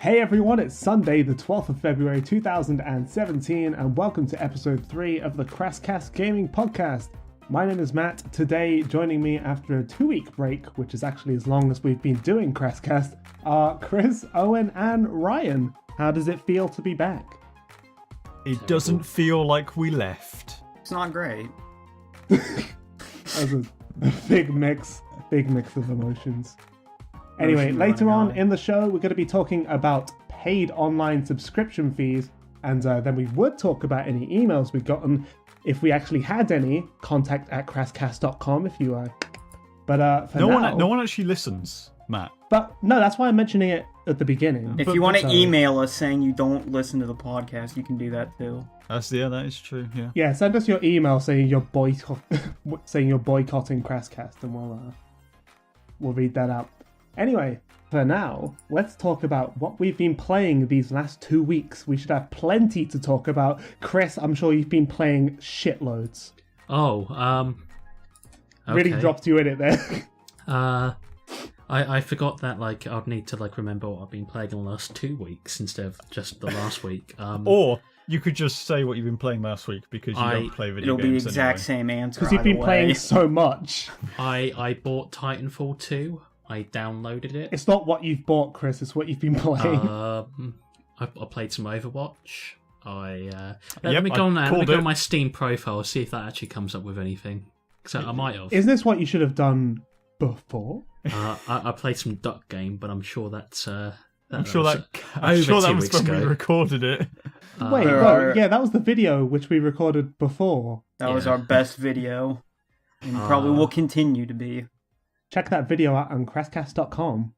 Hey everyone, it's Sunday, the 12th of February 2017, and welcome to episode 3 of the CRASSCAST Gaming Podcast. My name is Matt. Today, joining me after a 2-week break, which is actually as long as we've been doing CRASSCAST, are Chris, Owen, and Ryan. How does it feel to be back? It doesn't feel like we left. It's not great. That was a big mix of emotions. Anyway, later on in the show, we're going to be talking about paid online subscription fees, and then we would talk about any emails we've gotten, if we actually had any, contact@crasscast.com if you are. But for now... No one actually listens, Matt. But no, that's why I'm mentioning it at the beginning. If you want to email us saying you don't listen to the podcast, you can do that too. That is true, yeah. Yeah, send us your email saying you're boycotting CRASSCAST, and we'll read that out. Anyway, for now, let's talk about what we've been playing these last 2 weeks. We should have plenty to talk about. Chris, I'm sure you've been playing shitloads. Okay. Really dropped you in it there. I forgot that I'd need to remember what I've been playing in the last 2 weeks instead of just the last week. Or you could just say what you've been playing last week because you don't play video games. It'll be the exact same answer. Because you've been playing so much. I bought Titanfall 2. I downloaded it. It's not what you've bought, Chris. It's what you've been playing. I played some Overwatch. Let me go on my Steam profile, see if that actually comes up with anything. So I might have. Isn't this what you should have done before? I played some Duck Game, but I'm sure that's. I'm sure that was when we recorded it. That was the video which we recorded before. That was our best video, and probably will continue to be. Check that video out on CRASSCAST.com.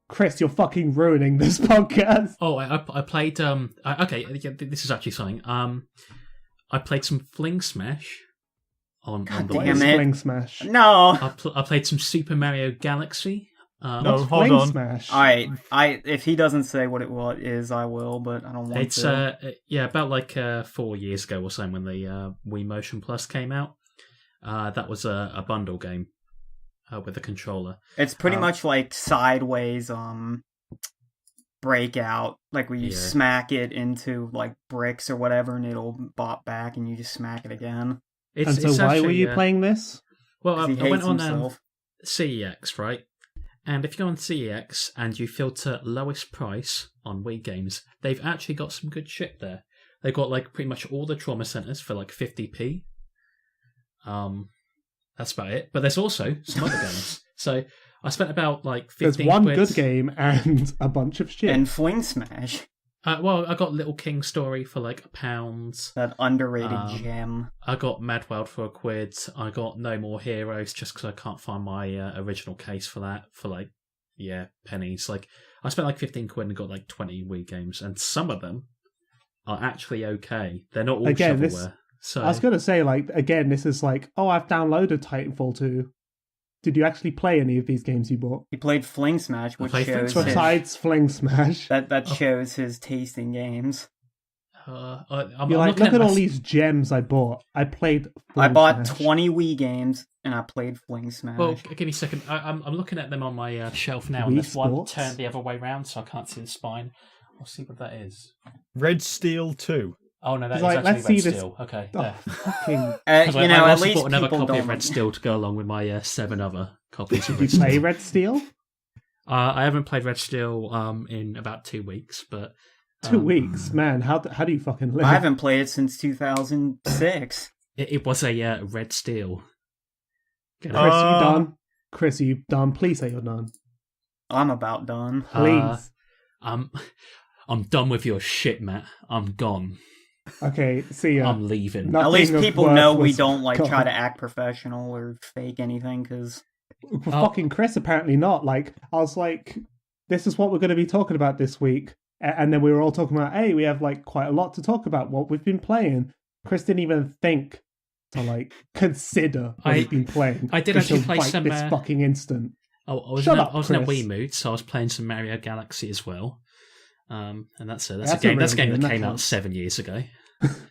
Chris, you're fucking ruining this podcast. Oh, I played. This is actually something. I played some Fling Smash on the Fling Smash. No, I played some Super Mario Galaxy. No, hold on. Smash? All right, if he doesn't say what it is, I will, but I don't want to. It's about 4 years ago or so when the Wii Motion Plus came out. That was a bundle game. With a controller. It's pretty much like Sideways Breakout, like where you smack it into bricks or whatever and it'll bop back and you just smack it again. Why were you playing this? Well, I went on CEX, right? And if you go on CEX and you filter lowest price on Wii games, they've actually got some good shit there. They've got pretty much all the trauma centers for 50p. That's about it. But there's also some other games. So I spent about 15 There's one quid. Good game and a bunch of shit. And Fling Smash. I got Little King Story for £1. That underrated gem. I got Mad World for £1. I got No More Heroes just because I can't find my original case for that for pennies. I spent 15 quid and got 20 Wii games, and some of them are actually okay. They're not all shovelware. So, I was going to say, again, this is I've downloaded Titanfall 2. Did you actually play any of these games you bought? He played Fling Smash, which shows besides Fling Smash. That shows his taste in games. Look at all these gems I bought. I played Fling I bought Smash. 20 Wii games, and I played Fling Smash. Well, give me a second. I'm looking at them on my shelf now, and there's one turned the other way around, so I can't see the spine. I'll see what that is. Red Steel 2. Oh no, that's actually Red Steel. Okay, I at least bought another people copy of Red Steel to go along with my 7 other copies. Did you play Red Steel? I haven't played Red Steel in about 2 weeks, but 2 weeks, man. How do you fucking live? I haven't played it since 2006. It was a Red Steel. Chris, are you done? Chris, are you done? Please say you're done. I'm about done. Please. I'm done with your shit, Matt. I'm gone. Okay, see ya. I'm leaving. At least people know we don't try to act professional or fake anything, because... Fucking Chris, apparently not. I was this is what we're going to be talking about this week. And then we were all talking about, hey, we have quite a lot to talk about, what we've been playing. Chris didn't even think to consider what he's been playing. I did actually play some... this fucking instant. I was in a Wii mood, so I was playing some Mario Galaxy as well. And that's a game that came out 7 years ago.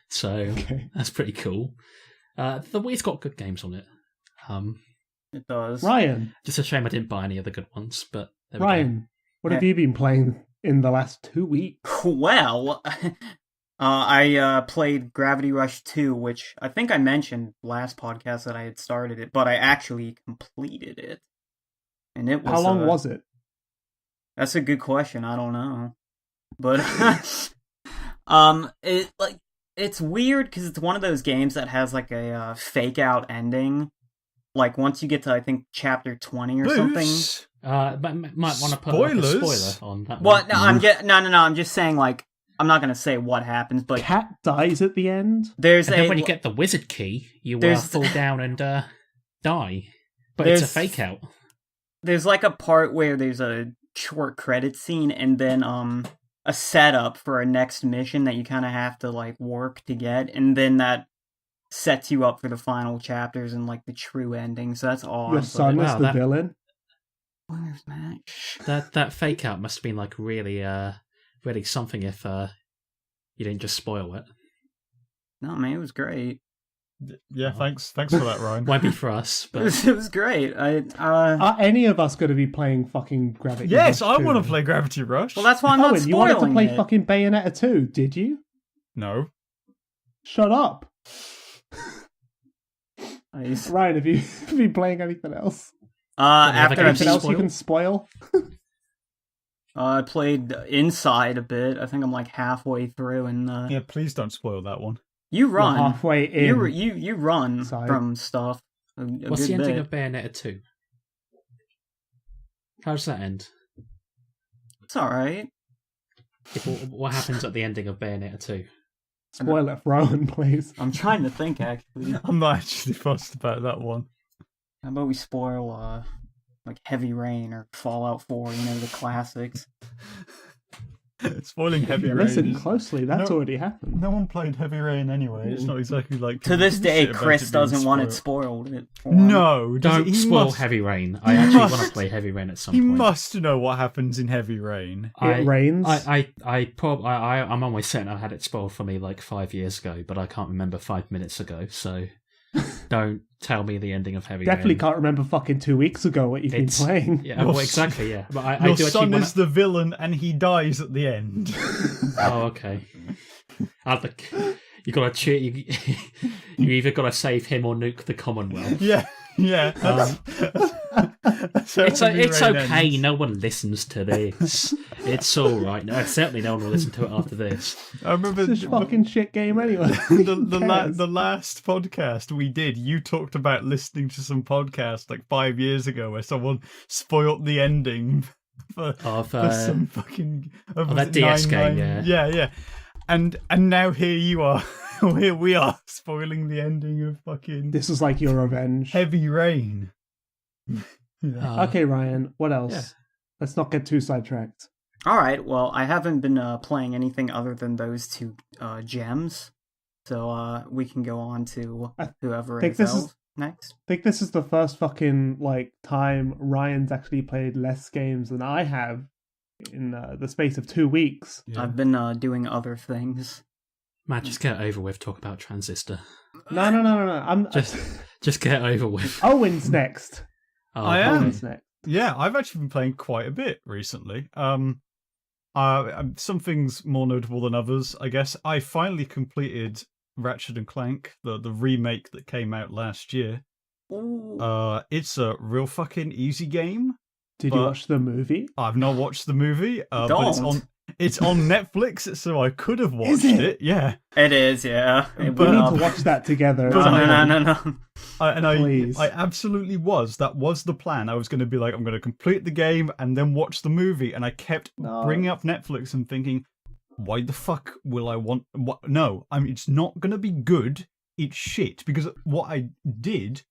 So that's pretty cool. The Wii's got good games on it. It does. Ryan. Just a shame I didn't buy any of the good ones, but Ryan, what have you been playing in the last 2 weeks? Well, I played Gravity Rush 2, which I think I mentioned last podcast that I had started it, but I actually completed it. And it was How long was it? That's a good question. I don't know. But it's weird because it's one of those games that has like a fake out ending. Like once you get to I think chapter 20 or something. Might want to put like, a spoiler on that. Well, no. I'm just saying like I'm not gonna say what happens, but Cat dies at the end. Then when you get the wizard key, you fall down and die. But it's a fake out. There's like a part where there's a short credit scene and then a setup for a next mission that you kind of have to like work to get, and then that sets you up for the final chapters and like the true ending. So that's all. Your son is the villain. Where's Matt? That fake out must have been like really something if you didn't just spoil it. No, man, it was great. Yeah, thanks for that, Ryan. Won't be for us, but it was great. Are any of us going to be playing fucking Gravity Rush? Yes, I want to play Gravity Rush. Well, that's why I'm not spoiling you wanted to play it. fucking Bayonetta 2, did you? No. Shut up. Nice. Ryan, have you been playing anything else? After Anything else you can spoil? I played Inside a bit. I think I'm like halfway through, and Yeah, please don't spoil that one. you run You're halfway in. You run Inside. from stuff. what's the ending of Bayonetta 2? How does that end? It's all right. What happens at the ending of Bayonetta 2? Spoil it for Rowan, please. I'm trying to think actually. I'm not actually fussed about that one. How about we spoil like Heavy Rain or Fallout 4? You know, the classics. Spoiling Heavy Rain. Listen closely, that's already happened. No one played Heavy Rain anyway. It's not exactly like... To this day, shit about Chris it being doesn't want it spoiled. No, Don't spoil Heavy Rain. I actually want to play Heavy Rain at some point. He must know what happens in Heavy Rain. It rains. I'm almost certain I had it spoiled for me like 5 years ago, but I can't remember 5 minutes ago, so don't tell me the ending of Heavy Definitely Rain. can't remember fucking 2 weeks ago what you've been playing. Yeah, well, exactly, yeah. But Your son is the villain and he dies at the end. Oh, okay. You gotta cheat. You either gotta save him or nuke the Commonwealth. Yeah. It's okay. No one listens to this. It's all right. No, certainly no one will listen to it after this. I remember It's a fucking shit game anyway. the last podcast we did, you talked about listening to some podcast like 5 years ago where someone spoilt the ending for some fucking that DS game. Yeah. And now here you are. Here we are spoiling the ending of fucking This is like your revenge. Heavy Rain. Okay, Ryan, what else? Yeah. Let's not get too sidetracked. All right. Well, I haven't been playing anything other than those two gems, so we can go on to whoever is next. I think this is the first fucking time Ryan's actually played less games than I have in the space of 2 weeks. Yeah. I've been doing other things. Matt, just get it over with. Talk about Transistor. No. I'm Just get it over with. Owen's next. Oh, I am. Owen's next. Yeah, I've actually been playing quite a bit recently. Some things more notable than others, I guess. I finally completed Ratchet and Clank, the remake that came out last year. Ooh. It's a real fucking easy game. Did you watch the movie? I've not watched the movie, but it's on Netflix, so I could have watched it. Yeah, it is. Yeah, we need to watch that together. No. Please. I absolutely was. That was the plan. I was going to be like, I'm going to complete the game and then watch the movie, and I kept bringing up Netflix and thinking, why the fuck will I want? What? No, I mean, it's not going to be good. It's shit. Because what I did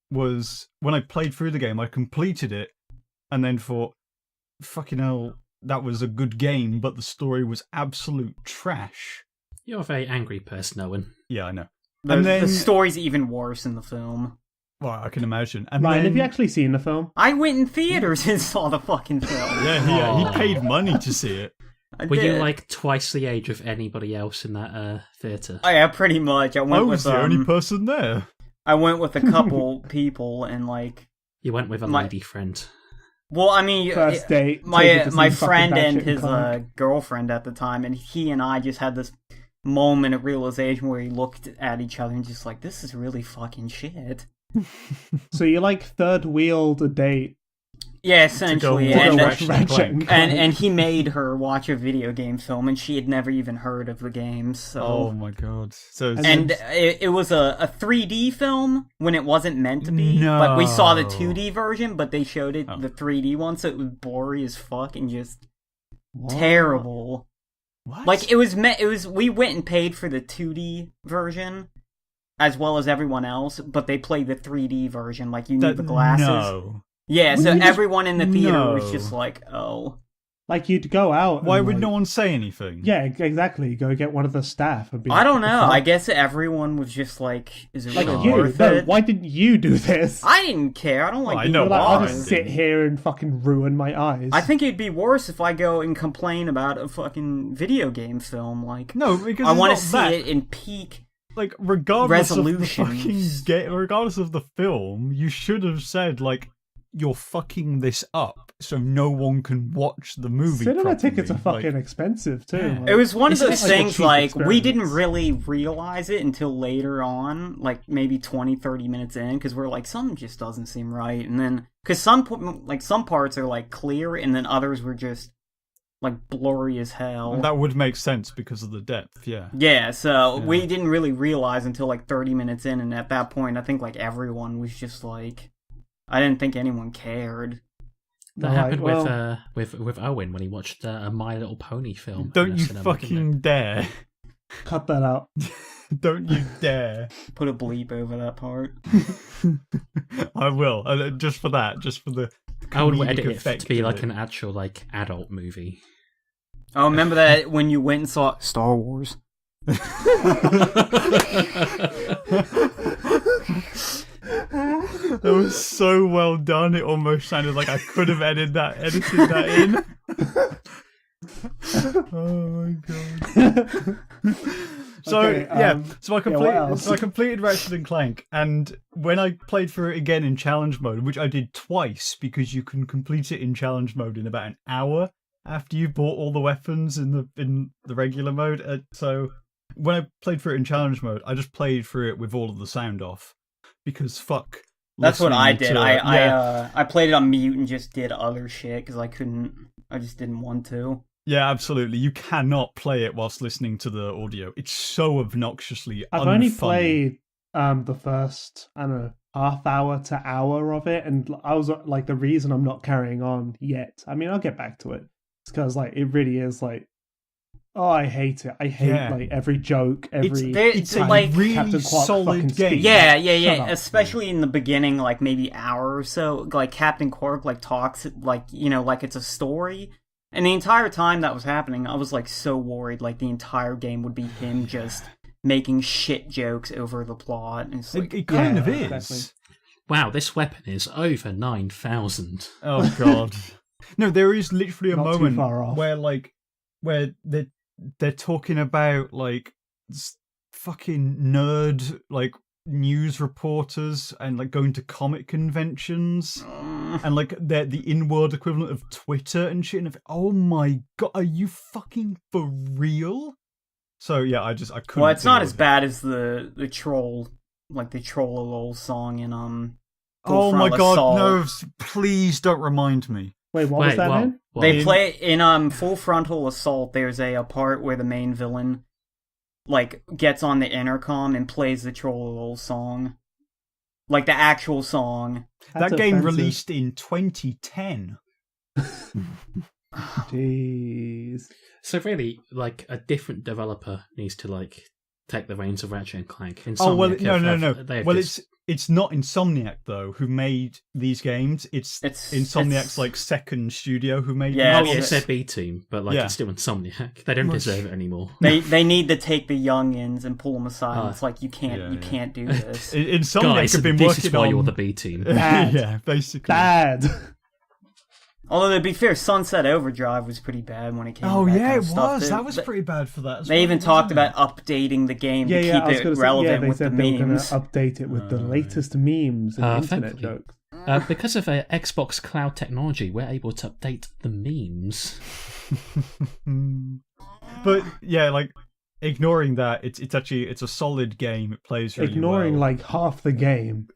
was when I played through the game, I completed it, and then thought, fucking hell, that was a good game, but the story was absolute trash. You're a very angry person, Owen. Yeah, I know. The story's even worse in the film. Well, I can imagine. And Ryan, have you actually seen the film? I went in theaters and saw the fucking film. Yeah, he paid money to see it. Were you like twice the age of anybody else in that theatre? Oh, yeah, pretty much. I was the only person there. I went with a couple people and You went with a lady friend. Well, I mean, First date, take my it to my see fucking friend and Ratchet and his Clank. girlfriend at the time, and he and I just had this moment of realization where we looked at each other and just like, this is really fucking shit. So you like third wheeled a date Yeah, essentially, to and, go watch Ratchet and Clank. and he made her watch a video game film, and she had never even heard of the games. So. Oh my god! So And it was a 3D film when it wasn't meant to be. No. Like, we saw the 2D version, but they showed it, Oh. the 3D one, so it was blurry as fuck and just What? terrible. what? Like, we went and paid for the 2D version, as well as everyone else, but they played the 3D version, like, you need the glasses. No. Yeah, Wouldn't so you just- everyone in the theater was No. just like, oh. Like you'd go out. Why and, would like, no one say anything? Yeah, exactly. Go get one of the staff and be. I don't like, know, "What the I fuck?" guess everyone was just like, is it Like really you. worth No, it? why didn't you do this? I didn't care, I don't like Well, I being know You're like, I'll why. just sit here and fucking ruin my eyes. I think it'd be worse if I go and complain about a fucking video game film. Like, No, because I it's want not to see that. it in peak. Like, regardless of the Resolutions. fucking regardless of the film, you should have said like, "You're fucking this up, so no one can watch the movie." Cinema properly. tickets are fucking Like, expensive too. Yeah. Like, It was one of it's those like a things, cheap like, we didn't experience. really realize it until later on, like, maybe 20, 30 minutes in, because we're like, something just doesn't seem right. And then, because some parts are, like, clear, and then others were just, like, blurry as hell. and that would make sense because of the depth. Yeah. Yeah, so we didn't really realize until, like, 30 minutes in, and at that point, I think, like, everyone was just like, I didn't think anyone cared. That Right, happened well- with Owen when he watched a My Little Pony film. Don't in a you cinema, didn't fucking dare! Cut that out. Don't you dare! Put a bleep over that part. I will, just for that, just for the. I would comedic edit it effect to be of like it. an actual like adult movie. Oh, remember that when you went and saw Star Wars? That was so well done. It almost sounded like I could have edited that in. Oh my god. So Okay, so I what else? completed Ratchet and Clank, and when I played through it again in challenge mode, which I did twice because you can complete it in challenge mode in about an hour after you've bought all the weapons in the regular mode. So when I played through it in challenge mode, I just played through it with all of the sound off because fuck. That's what I listening did. to- I played it on mute and just did other shit because I just didn't want to. Yeah, absolutely. You cannot play it whilst listening to the audio. It's so obnoxiously I've only unfunny. played the first, I don't know, half hour to hour of it, and I was like, the reason I'm not carrying on yet. I mean, I'll get back to it. It's because like it really is like, oh, I hate it. I hate like every joke, every. It's a like, really Captain Quark solid fucking game. speech. Yeah. Shut up, Especially in the beginning, like maybe hour or so, like Captain Quark like talks like, you know, like it's a story. And the entire time that was happening, I was like so worried like the entire game would be him just making shit jokes over the plot. And it's like, It kind of is. exactly. Wow, this weapon is over 9,000. Oh god. No, there is literally a Not too moment far off. where they're talking about like fucking nerd like news reporters and like going to comic conventions and like they're the in-world equivalent of Twitter and shit. And oh my god, are you fucking for real? So yeah, I couldn't. well, it's not deal as with it. bad as the troll, like the Troll song in Oh Full my Frontal god, Assault. no! Please don't remind me. Wait, what was Wait, that what? in? What? They play in Full Frontal Assault. There's a part where the main villain like gets on the intercom and plays the Troll song, like the actual song. That's That game offensive. released in 2010. Jeez. So really, like a different developer needs to like take the reins of Ratchet and Clank. Oh well, Insomniac no. they have Well, just- it's not Insomniac though who made these games. It's Insomniac's like second studio who made. Yeah, these. Oh, it's- it's their B team, but like Yeah. it's still Insomniac. They don't Much- deserve it anymore. They need to take the youngins and pull them aside. And it's like you yeah. can't do this. Insomniac Guys, have been this working is why on. you're the B team. Bad. Yeah, basically. Bad. Although to be fair, Sunset Overdrive was pretty bad when it came. Oh to that yeah, kind it of stuff. was. That was pretty bad for that. As They well, even wasn't talked it? about updating the game Yeah, to yeah. I was keep gonna it say, relevant they with the said they were going to memes. update it with the latest memes and internet thankfully. jokes. Because of Xbox Cloud technology, we're able to update the memes. But yeah, like ignoring that, it's a solid game. It plays really Ignoring well. like half the game.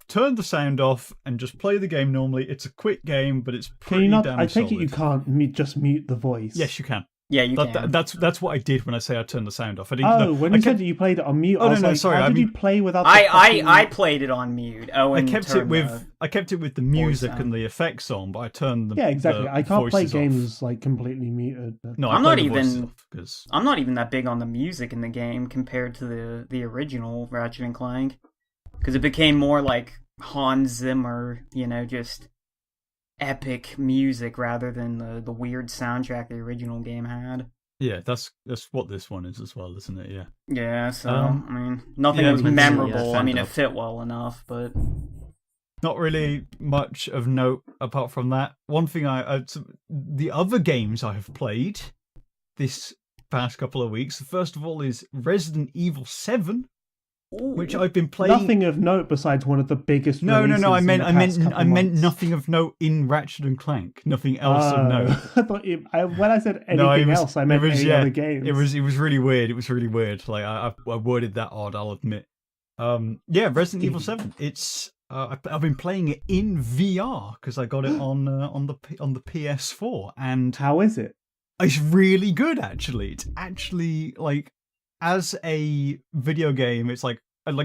Turn the sound off and just play the game normally. It's a quick game, but it's Can pretty you not? damn I take solid. it you can't just mute the voice. Yes, you can. Yeah, you can. That's what I did when I say I turned the sound off. I didn't. Oh, when you said that you played it on mute, Oh, I was no, like, sorry, how I did mean- you play without? I played it on mute. I kept it with the music sound. and the effects on, but I turned the Yeah, exactly. the I can't play voices off. games like completely muted. No, I I'm play not the voices even- off 'cause- I'm not even that big on the music in the game compared to the original Ratchet and Clank, because it became more like Hans Zimmer, just epic music rather than the weird soundtrack the original game had. Yeah, that's what this one is as well, isn't it? Yeah. Yeah, so Um, I mean, nothing yeah, was let's see, memorable. yeah, I mean, it stand fit well enough, but Not really much of note apart from that. One thing the other games I have played this past couple of weeks. First of all is Resident Evil 7, which I've been playing. Nothing of note besides one of the biggest. No. I meant months. nothing of note in Ratchet and Clank. Nothing else of note. I thought when I said anything else, I meant any other games. It was really weird. It was really weird. Like I worded that odd, I'll admit. Resident Evil 7. It's I've been playing it in VR because I got it on the PS4, and How is it? it's really good. Actually, it's actually like, as a video game, it's like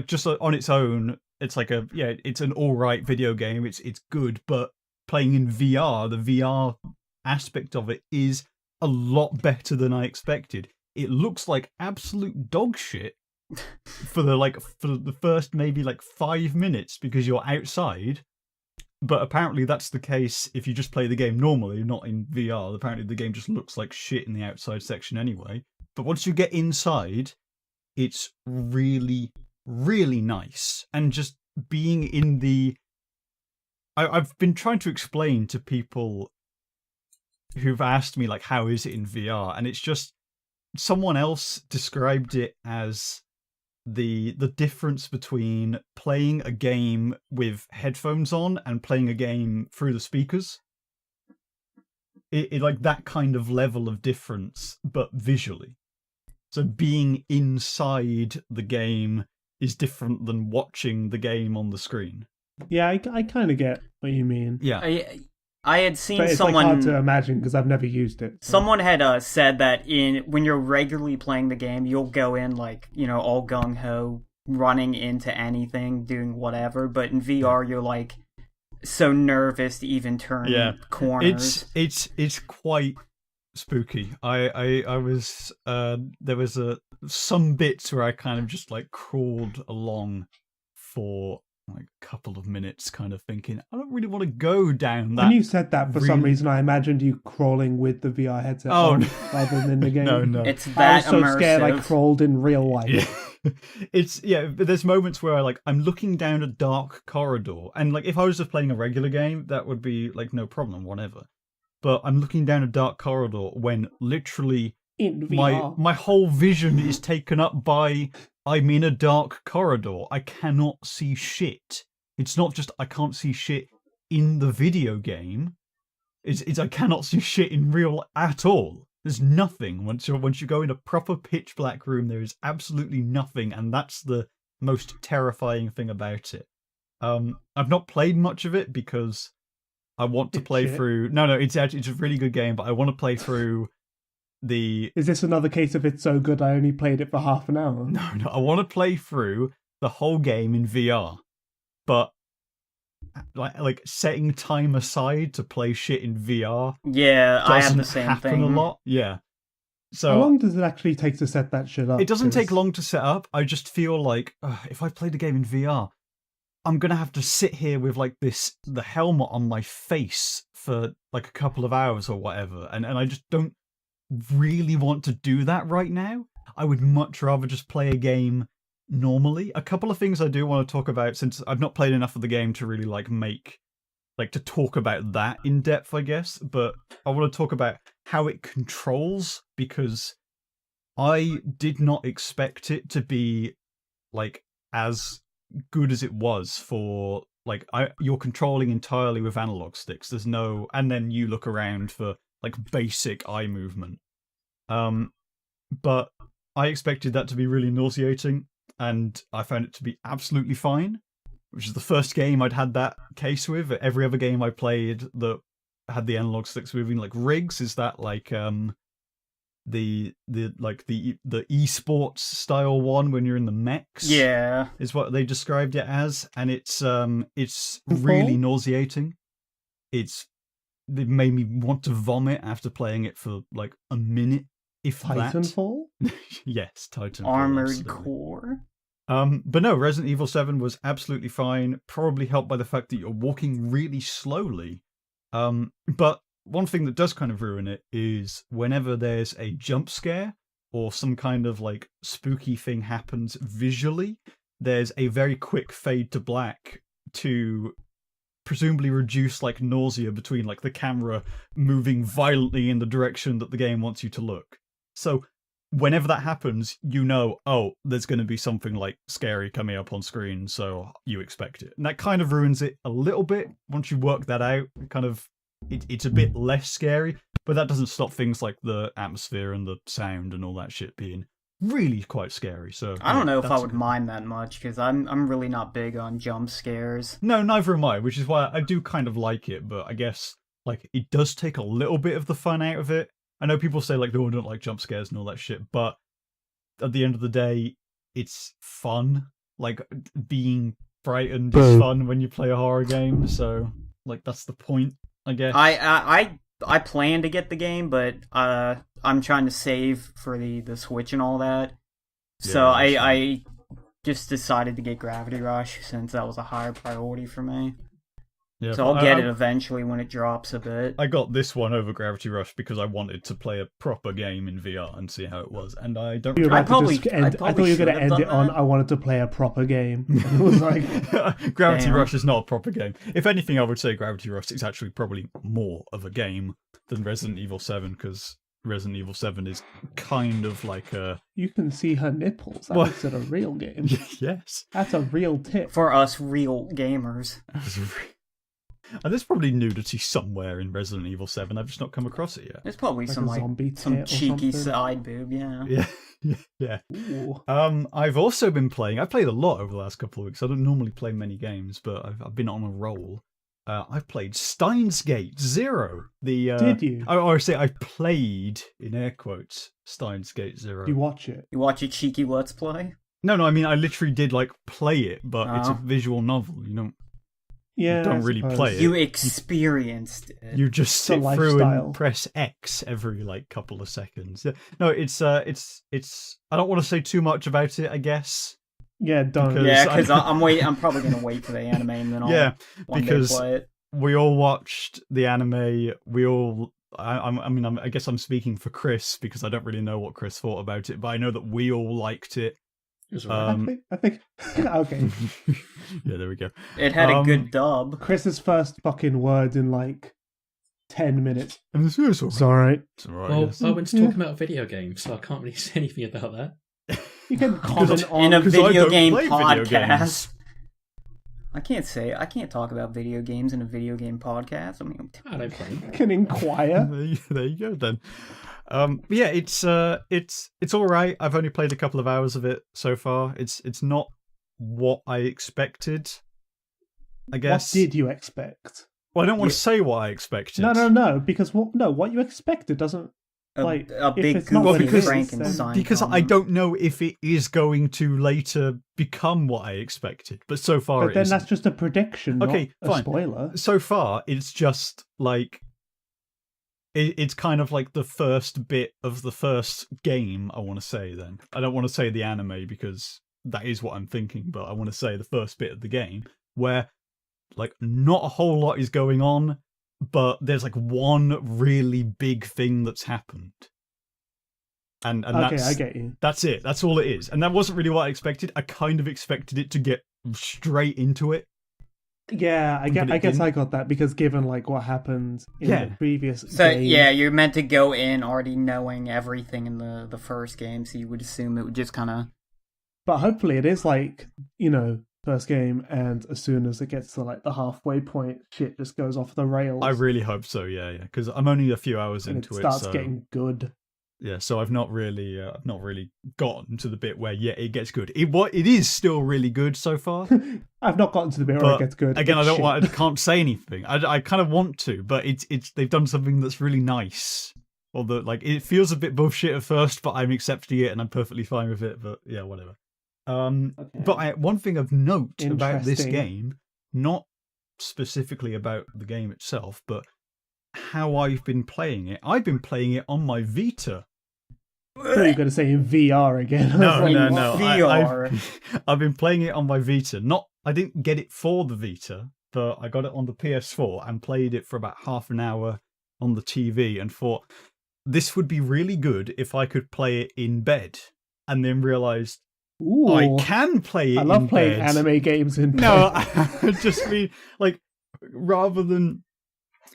just on its own, it's like it's an all right video game. It's good, but playing in VR, the VR aspect of it is a lot better than I expected. It looks like absolute dog shit for the first maybe 5 minutes because you're outside. But apparently that's the case if you just play the game normally, not in VR. Apparently the game just looks like shit in the outside section anyway. But once you get inside, it's really, really nice. And just being in the... I've been trying to explain to people who've asked me, how is it in VR? And it's just... Someone else described it as the difference between playing a game with headphones on and playing a game through the speakers. It like that kind of level of difference, but visually. So being inside the game is different than watching the game on the screen. Yeah, I kind of get what you mean. Yeah. I had seen But it's someone hard to imagine because I've never used it. So. Someone had said that when you're regularly playing the game, you'll go in all gung ho, running into anything, doing whatever. But in VR, you're so nervous to even turn corners. It's quite spooky. I was there was some bits where I kind of just crawled along for a couple of minutes, kind of thinking, I don't really want to go down that. When you said that, for some reason, I imagined you crawling with the VR headset on rather than in the game. No. It's that I was so immersive. scared I crawled in real life. Yeah. But there's moments where I'm looking down a dark corridor, and if I was just playing a regular game, that would be no problem, whatever. But I'm looking down a dark corridor when literally In VR. my whole vision is taken up by... I'm in a dark corridor. I cannot see shit. It's not just I can't see shit in the video game. It's I cannot see shit in real at all. There's nothing. Once you go in a proper pitch black room, there is absolutely nothing, and that's the most terrifying thing about it. I've not played much of it because I want to play through... No, it's a really good game, but I want to play through... Is this another case of it's so good I only played it for half an hour? No, I want to play through the whole game in VR, but setting time aside to play shit in VR. Yeah, I have the doesn't same happen thing. a lot. Yeah. So how long does it actually take to set that shit up? It doesn't take long to set up. I just feel like if I play the game in VR, I'm gonna have to sit here with the helmet on my face for a couple of hours or whatever, and I just don't really want to do that right now. I would much rather just play a game normally. A couple of things I do want to talk about, since I've not played enough of the game to really to talk about that in depth, I guess, but I want to talk about how it controls, because I did not expect it to be as good as it was for you're controlling entirely with analog sticks. There's no, and then you look around for like basic eye movement. But I expected that to be really nauseating, and I found it to be absolutely fine. Which is the first game I'd had that case with. Every other game I played that had the analog sticks moving, like Rigs, is that like the esports style one when you're in the mechs? Yeah, is what they described it as, and it's really nauseating. It made me want to vomit after playing it for like a minute, if Titanfall? that. Yes, Titanfall. Armored absolutely. Core. But no, Resident Evil 7 was absolutely fine, probably helped by the fact that you're walking really slowly. But one thing that does kind of ruin it is whenever there's a jump scare or some kind of like spooky thing happens visually, there's a very quick fade to black to presumably reduce like nausea between like the camera moving violently in the direction that the game wants you to look. So whenever that happens, you know, oh, there's going to be something like scary coming up on screen, so you expect it. And that kind of ruins it a little bit. Once you work that out, it's a bit less scary, but that doesn't stop things like the atmosphere and the sound and all that shit being really quite scary. So I don't know if I would mind that much, because I'm really not big on jump scares. No, neither am I, which is why I do kind of like it, but I guess like it does take a little bit of the fun out of it. I know people say like, oh, I don't like jump scares and all that shit, but at the end of the day, it's fun. Like, being frightened is fun when you play a horror game, so like that's the point, I guess. I plan to get the game, but I'm trying to save for the Switch and all that. So I just decided to get Gravity Rush since that was a higher priority for me. Yeah, so I'll get it eventually when it drops a bit. I got this one over Gravity Rush because I wanted to play a proper game in VR and see how it was, and I don't. I thought you were going to end it on I wanted to play a proper game. It was like Gravity Rush is not a proper game. If anything, I would say Gravity Rush is actually probably more of a game than Resident Evil 7, because Resident Evil 7 is kind of like a... You can see her nipples. That makes it a real game. Yes. That's a real tip. For us real gamers. And there's probably nudity somewhere in Resident Evil 7. I've just not come across it yet. There's probably like some cheeky side boob, yeah. Yeah. I've also been playing... I've played a lot over the last couple of weeks. I don't normally play many games, but I've been on a roll. I've played Steins Gate Zero. Did you? I say I played, in air quotes, Steins Gate Zero. You watch it? You watch a cheeky Let's Play? No, I mean, I literally did, like, play it, but it's a visual novel. You don't really play it. You experienced it. You just sit through and press X every, like, couple of seconds. No, it's I don't want to say too much about it, I guess. Yeah, don't. Because I'm probably going to wait for the anime and then I'll one day play it. We all watched the anime. We all... I guess I'm speaking for Chris, because I don't really know what Chris thought about it, but I know that we all liked it. I think okay. Yeah, there we go. It had a good dub. Chris's first fucking words in like 10 minutes. It's alright. Well, Owen's talking about video games, so I can't really say anything about that. You can comment on in a video game podcast. Video games. I can't talk about video games in a video game podcast. I mean, I don't play. Can inquire. There you go then. Yeah, it's all right. I've only played a couple of hours of it so far. It's not what I expected, I guess. What did you expect? Well, I don't want to say what I expected. No, because what you expected doesn't a big goofy Frankenstein. Because I don't know if it is going to later become what I expected, but so far but then that's just a prediction, okay, not fine. A spoiler. So far, it's just like it's kind of like the first bit of the first game, I want to say then. I don't want to say the anime because that is what I'm thinking, but I want to say the first bit of the game where like not a whole lot is going on, but there's like one really big thing that's happened. And okay, I get you. That's it. That's all it is. And that wasn't really what I expected. I kind of expected it to get straight into it. Yeah, I guess I got that because given like what happened in the previous game. Yeah, you're meant to go in already knowing everything in the first game, so you would assume it would just kind of... But hopefully it is like, the first game, and as soon as it gets to like the halfway point, shit just goes off the rails. I really hope so. Yeah, because I'm only a few hours and into it starts so... getting good. Yeah, so I've not really gotten to the bit where it gets good. It is still really good so far. I've not gotten to the bit where it gets good. Again, I can't say anything. I kind of want to, but it's they've done something that's really nice. Although like it feels a bit bullshit at first, but I'm accepting it and I'm perfectly fine with it. But yeah, whatever. Okay. But one thing of note about this game, not specifically about the game itself, but how I've been playing it. I've been playing it on my Vita. I thought you were going to say in VR again. No. VR. I've been playing it on my Vita. I didn't get it for the Vita, but I got it on the PS4 and played it for about half an hour on the TV and thought, this would be really good if I could play it in bed. And then realised, I can play it in bed. I love playing anime games in bed. No, I just mean, like, rather than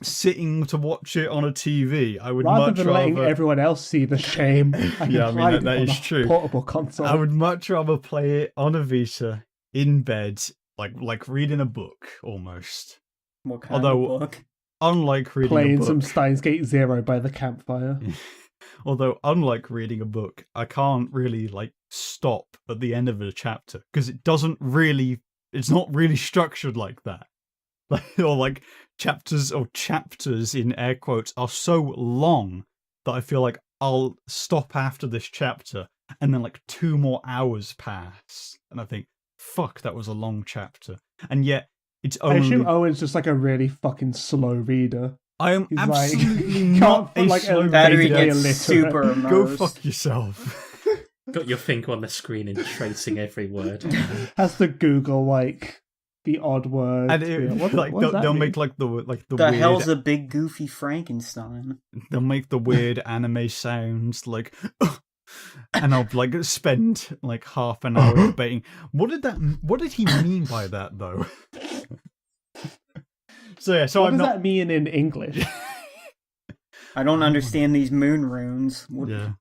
sitting to watch it on a TV, I would rather much than letting everyone else see the shame. That is true. Portable console. I would much rather play it on a Vita in bed, like reading a book almost. What kind of book? Unlike reading playing a book, some Steins Gate Zero by the campfire. Although, unlike reading a book, I can't really like stop at the end of a chapter because it's not really structured like that. Like chapters in air quotes are so long that I feel like I'll stop after this chapter and then like 2 more hours pass and I think, fuck, that was a long chapter. And yet it's only... I assume Owen's just like a really fucking slow reader. I am He's absolutely not a slow reader. Battery gets super immersed. Go fuck yourself. Got your finger on the screen and tracing every word. Has to Google like the odd words. And they'll make like the the weird... hell's a big goofy Frankenstein? They'll make the weird anime sounds like, and I'll like spend like half an hour debating what did he mean by that though? So yeah, what does that mean in English? I don't understand these moon runes. Yeah.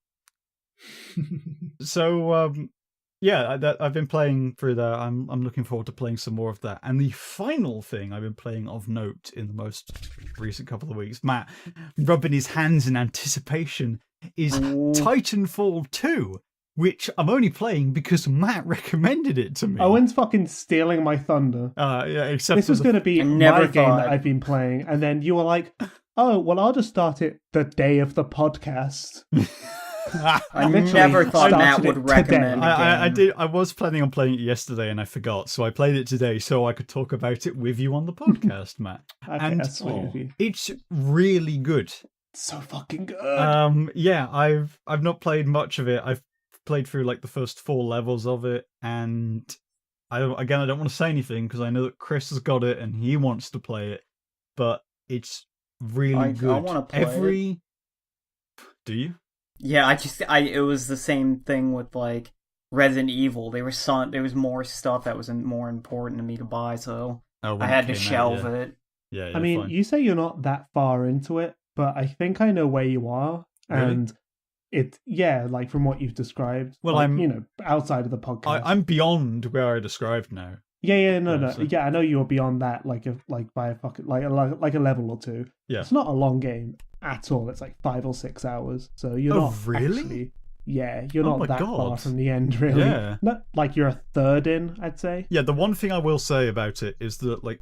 So I've been playing through that. I'm looking forward to playing some more of that. And the final thing I've been playing of note in the most recent couple of weeks, Matt rubbing his hands in anticipation, is Titanfall 2, which I'm only playing because Matt recommended it to me. Owen's fucking stealing my thunder. Except this was going to be my game that I've been playing, and then you were like, "Oh, well, I'll just start it the day of the podcast." I never thought Matt would recommend it. I did. I was planning on playing it yesterday, and I forgot, so I played it today so I could talk about it with you on the podcast, Matt. Okay, and that's sweet of you. It's really good. So fucking good. Yeah, I've not played much of it. I've played through like the first 4 levels of it, and I don't want to say anything because I know that Chris has got it and he wants to play it, but it's really good. I want to play it. Do you? Yeah, it was the same thing with like Resident Evil. There was more stuff that was more important to me to buy, so I had to shelve it. Yeah, I mean, you say you're not that far into it, but I think I know where you are, really? And like from what you've described. Well, like, outside of the podcast. I'm beyond where I described now. No. Yeah, I know you're beyond that, like by a fucking like a level or 2. Yeah, it's not a long game at all. It's like 5 or 6 hours. So you're not really. Actually, you're not that far from the end, really. Yeah, like you're a third in, I'd say. Yeah, the one thing I will say about it is that like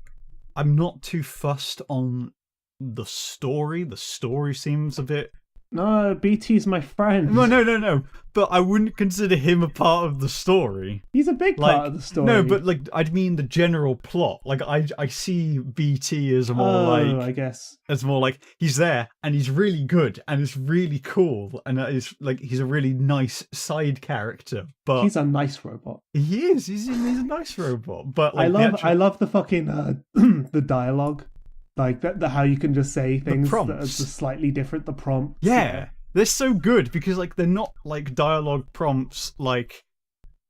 I'm not too fussed on the story. The story seems a bit... No, BT's my friend. No. But I wouldn't consider him a part of the story. He's a big part of the story. No, but like I'd mean the general plot. Like I see BT as I guess as more like he's there and he's really good and it's really cool and it's like he's a really nice side character. But he's a nice robot. He is. He's a nice robot. But like, I love the fucking the dialogue. Like that, how you can just say things that are just slightly different. The prompts, they're so good because like they're not like dialogue prompts like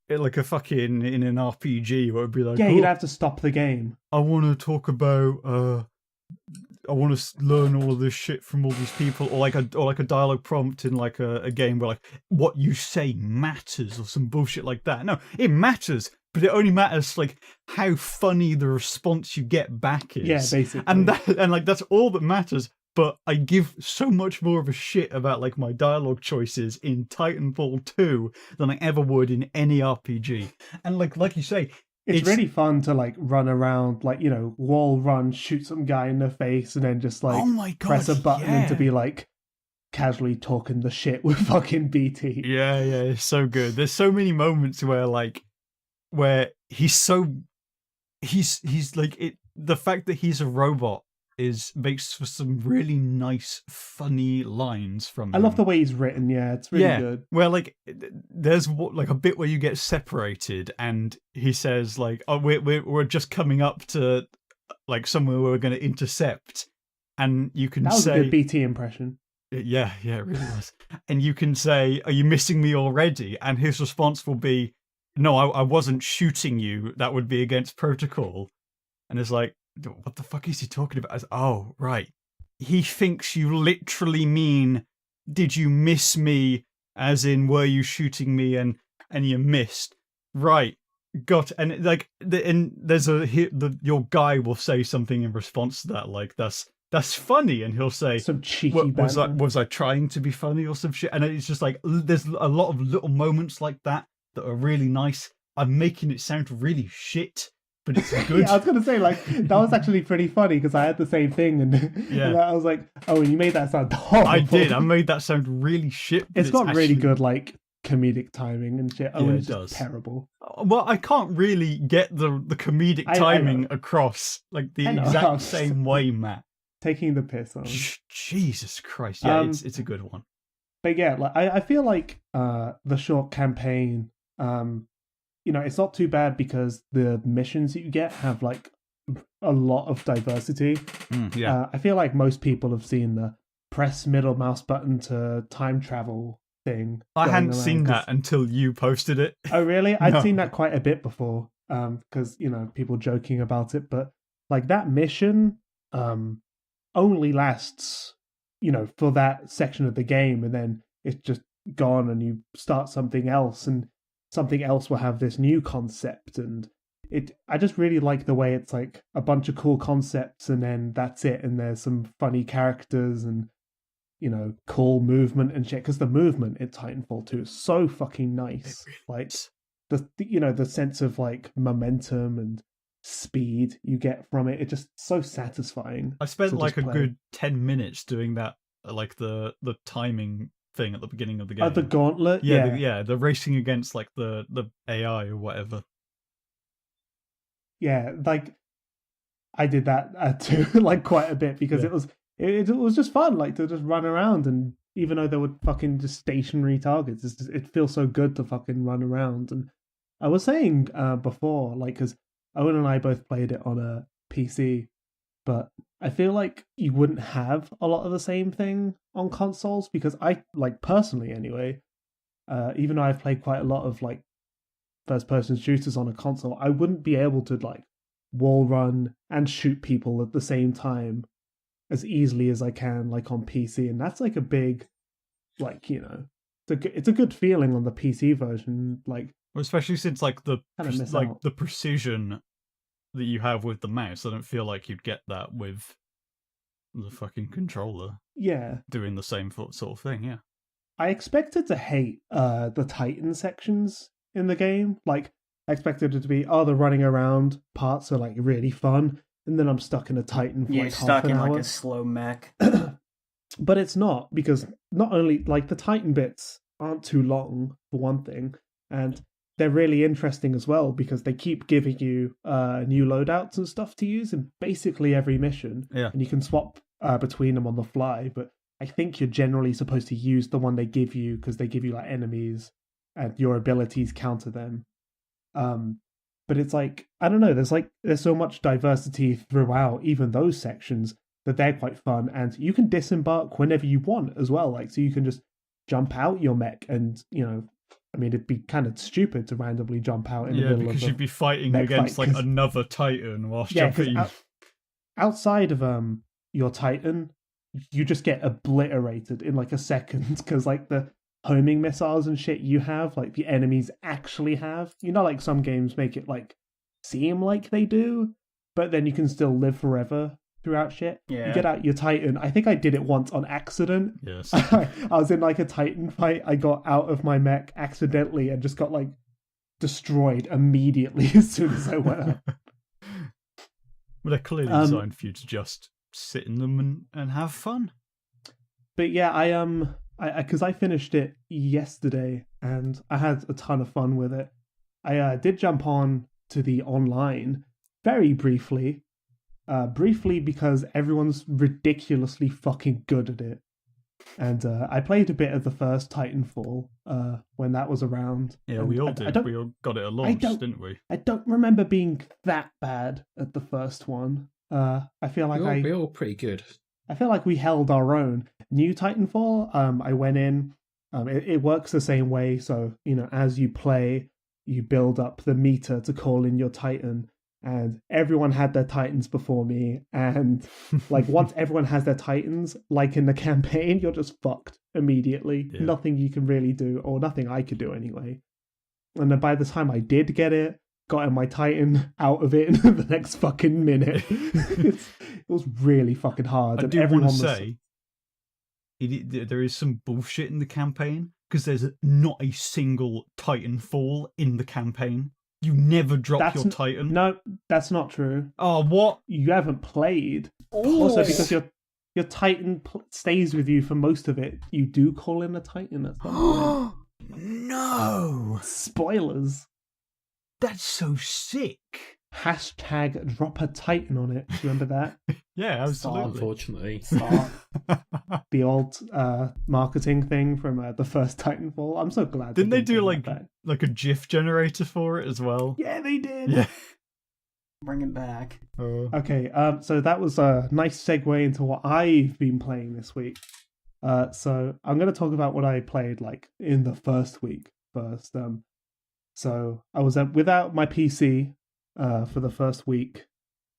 a fucking in an RPG where it'd be like, you'd have to stop the game. I want to talk about I want to learn all of this shit from all these people, or like a dialogue prompt in like a game where like what you say matters or some bullshit like that. No, it matters but it only matters like how funny the response you get back is. Yeah, basically. And like that's all that matters. But I give so much more of a shit about like my dialogue choices in Titanfall 2 than I ever would in any RPG. And like you say, it's really fun to like run around, like, wall run, shoot some guy in the face, and then just like oh my God, press a button and to be like casually talking the shit with fucking BT. Yeah, it's so good. There's so many moments where he's like it. The fact that he's a robot makes for some really nice, funny lines from him. I love the way he's written. Yeah, it's really good. Where like there's like a bit where you get separated, and he says like, "Oh, we're just coming up to like somewhere we're going to intercept," and you can that was say a good BT impression. Yeah, it really was. And you can say, "Are you missing me already?" And his response will be, "No, I wasn't shooting you. That would be against protocol." And it's like, what the fuck is he talking about? Oh, right. He thinks you literally mean, did you miss me? As in, were you shooting me and you missed? Right. Got and like and there's your guy will say something in response to that, like that's funny, and he'll say some cheeky was I trying to be funny or some shit? And it's just like there's a lot of little moments like that are really nice. I'm making it sound really shit, but it's good. Yeah, I was gonna say like that was actually pretty funny because I had the same thing, and I was like, oh, and you made that sound horrible. I did. I made that sound really shit. It's got actually really good like comedic timing and shit. Oh, yeah, it's it does. Terrible. Well, I can't really get the comedic timing across like the exact same way, Matt. Taking the piss on. Jesus Christ! Yeah, it's a good one. But yeah, like I feel like the short campaign. It's not too bad because the missions that you get have like a lot of diversity. I feel like most people have seen the press middle mouse button to time travel thing. I hadn't seen that until you posted it. Oh, really? I'd seen that quite a bit before because, people joking about it. But like that mission only lasts, for that section of the game. And then it's just gone and you start something else. And something else will have this new concept, and I just really like the way it's like a bunch of cool concepts and then that's it, and there's some funny characters and cool movement and shit, because the movement in Titanfall 2 is so fucking nice. Like the sense of like momentum and speed you get from it, it's just so satisfying. I spent like a good 10 minutes doing that, like the timing thing at the beginning of the game. The gauntlet? The racing against like the AI or whatever. Yeah, like I did that too, like quite a bit, because it was just fun, like to just run around, and even though there were fucking just stationary targets, it feels so good to fucking run around. And I was saying before, like, because Owen and I both played it on a PC, but I feel like you wouldn't have a lot of the same thing on consoles, because I, like, personally anyway, even though I've played quite a lot of like first-person shooters on a console, I wouldn't be able to like wall run and shoot people at the same time as easily as I can like on PC, and that's like a big, like, it's a good feeling on the PC version, like, well, especially since like the precision that you have with the mouse. I don't feel like you'd get that with the fucking controller. Yeah, doing the same sort of thing. Yeah, I expected to hate the Titan sections in the game. Like, I expected it to be, the running around parts are like really fun, and then I'm stuck in a Titan for like half an hour. Like a slow mech. But it's not, because not only like the Titan bits aren't too long for one thing, and they're really interesting as well because they keep giving you new loadouts and stuff to use in basically every mission. Yeah, and you can swap between them on the fly. But I think you're generally supposed to use the one they give you because they give you like enemies and your abilities counter them. But it's like, I don't know, there's so much diversity throughout even those sections that they're quite fun, and you can disembark whenever you want as well. Like, so you can just jump out your mech, and I mean, it'd be kind of stupid to randomly jump out in the middle of because you'd be fighting against like another Titan whilst jumping. Outside of your Titan, you just get obliterated in like a second, because like the homing missiles and shit you have, like the enemies actually have. You know, like some games make it like seem like they do, but then you can still live forever throughout shit. Yeah. You get out your Titan. I think I did it once on accident. Yes. I was in like a Titan fight. I got out of my mech accidentally and just got like destroyed immediately as soon as I went up. Well, they're clearly designed for you to just sit in them and have fun. But yeah, because I finished it yesterday and I had a ton of fun with it. I did jump on to the online very briefly. Briefly because everyone's ridiculously fucking good at it. And I played a bit of the first Titanfall when that was around. Yeah, we all did. We all got it at launch, didn't we? I don't remember being that bad at the first one. I feel like we're all pretty good. I feel like we held our own. New Titanfall, I went in. It works the same way. So, you know, as you play, you build up the meter to call in your Titan. And everyone had their Titans before me. And like once everyone has their Titans, like in the campaign, you're just fucked immediately. Yeah. Nothing you can really do, or nothing I could do anyway. And then by the time I did get it, got in my Titan, out of it in the next fucking minute. It was really fucking hard. I do want to say, there is some bullshit in the campaign, because there's not a single Titanfall in the campaign. You never drop your Titan. No, that's not true. Oh, what? You haven't played. Oh. Also, because your Titan stays with you for most of it, you do call in a Titan at some point. No! Spoilers. That's so sick. Hashtag drop a Titan on it. Remember that? Yeah, absolutely. Unfortunately. The old marketing thing from the first Titanfall. I'm so glad. Didn't they do like a GIF generator for it as well? Yeah, they did. Yeah. Bring it back. Okay, so that was a nice segue into what I've been playing this week. So I'm going to talk about what I played like in the first week first. So I was without my PC for the first week,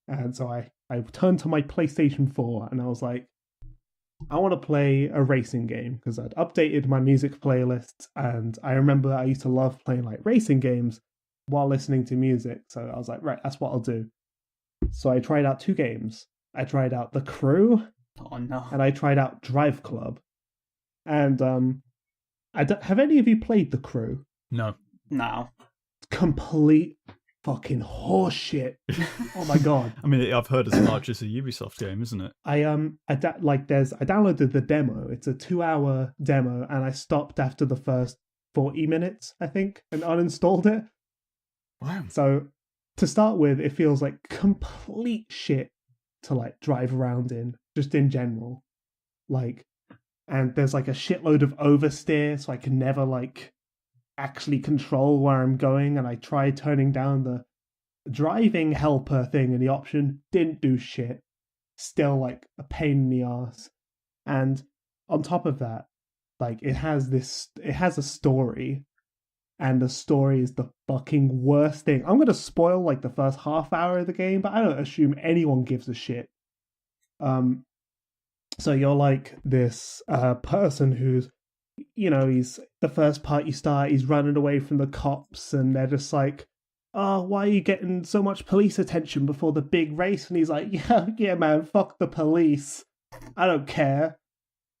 and so I turned to my PlayStation 4 and I was like, I want to play a racing game, because I'd updated my music playlist, and I remember I used to love playing like racing games while listening to music. So I was like, right, that's what I'll do. So I tried out 2 games. I tried out The Crew. Oh no. And I tried out Drive Club. And have any of you played The Crew? No. No. Complete fucking horseshit. Oh my god. I mean, I've heard it's large as a Ubisoft game, isn't it? I downloaded the demo. It's a 2-hour demo, and I stopped after the first 40 minutes, I think, and uninstalled it. Wow. So to start with, it feels like complete shit to like drive around in, just in general. Like, and there's like a shitload of oversteer, so I can never like actually control where I'm going. And I tried turning down the driving helper thing in the option, didn't do shit. Still like a pain in the ass. And on top of that, like it has a story, and the story is the fucking worst thing. I'm gonna spoil like the first half hour of the game, but I don't assume anyone gives a shit. So you're like this person who's, you know, he's the first part you start, he's running away from the cops, and they're just like, oh, why are you getting so much police attention before the big race? And he's like, yeah, man, fuck the police. I don't care.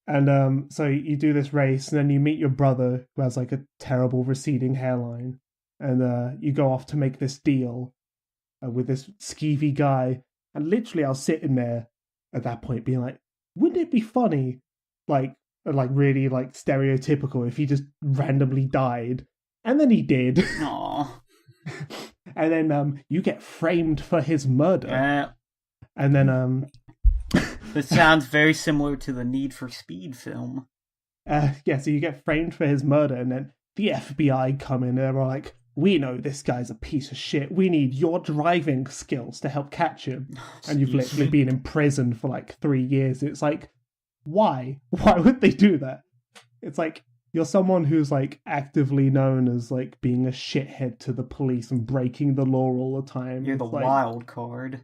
And so you do this race, and then you meet your brother, who has like a terrible receding hairline, and you go off to make this deal with this skeevy guy. And literally, I was sitting there at that point being like, wouldn't it be funny, like really like stereotypical, if he just randomly died? And then he did. Aww. And then you get framed for his murder. And then this sounds very similar to the Need for Speed film. Yeah, so you get framed for his murder, and then the FBI come in, and they're like, we know this guy's a piece of shit. We need your driving skills to help catch him. And you've literally been in prison for like 3 years. It's like, why? Why would they do that? It's like, you're someone who's like actively known as like being a shithead to the police and breaking the law all the time. You're the like, wild card.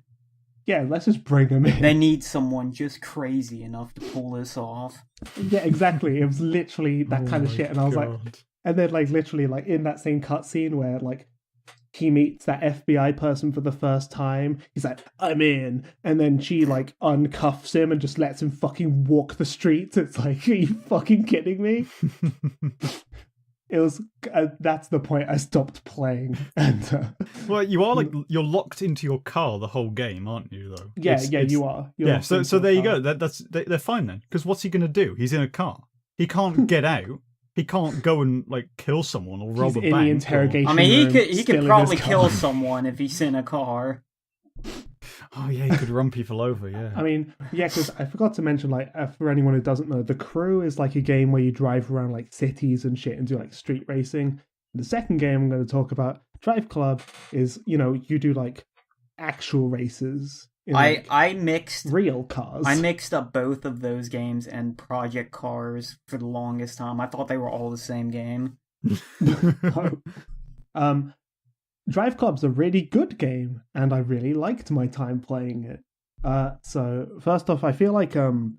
yeah, let's just bring him in. They need someone just crazy enough to pull this off. Yeah, exactly. It was literally that kind of my shit, and I was like, God. and then like literally like in that same cutscene where like he meets that FBI person for the first time, he's like, I'm in, and then she like uncuffs him and just lets him fucking walk the streets. It's like, are you fucking kidding me? It was that's the point I stopped playing. And Well, you are like you're locked into your car the whole game, aren't you? Though. yeah, you are. You're Yeah, locked so into a there you car. go. They're fine then. Because what's he gonna do? He's in a car. He can't get out. He can't go and like kill someone or rob He's a in bank. the interrogation. I mean, room, he still could in probably his kill car. someone if he's in a car. Oh yeah, he could run people over. Yeah. I mean, yeah, because I forgot to mention, like, for anyone who doesn't know, The Crew is like a game where you drive around like cities and shit and do like street racing. The second game I'm going to talk about, Drive Club, is, you know, you do like actual races. In, like, I mixed real cars. I mixed up both of those games and Project Cars for the longest time. I thought they were all the same game. Drive Club's a really good game, and I really liked my time playing it. So first off, I feel like the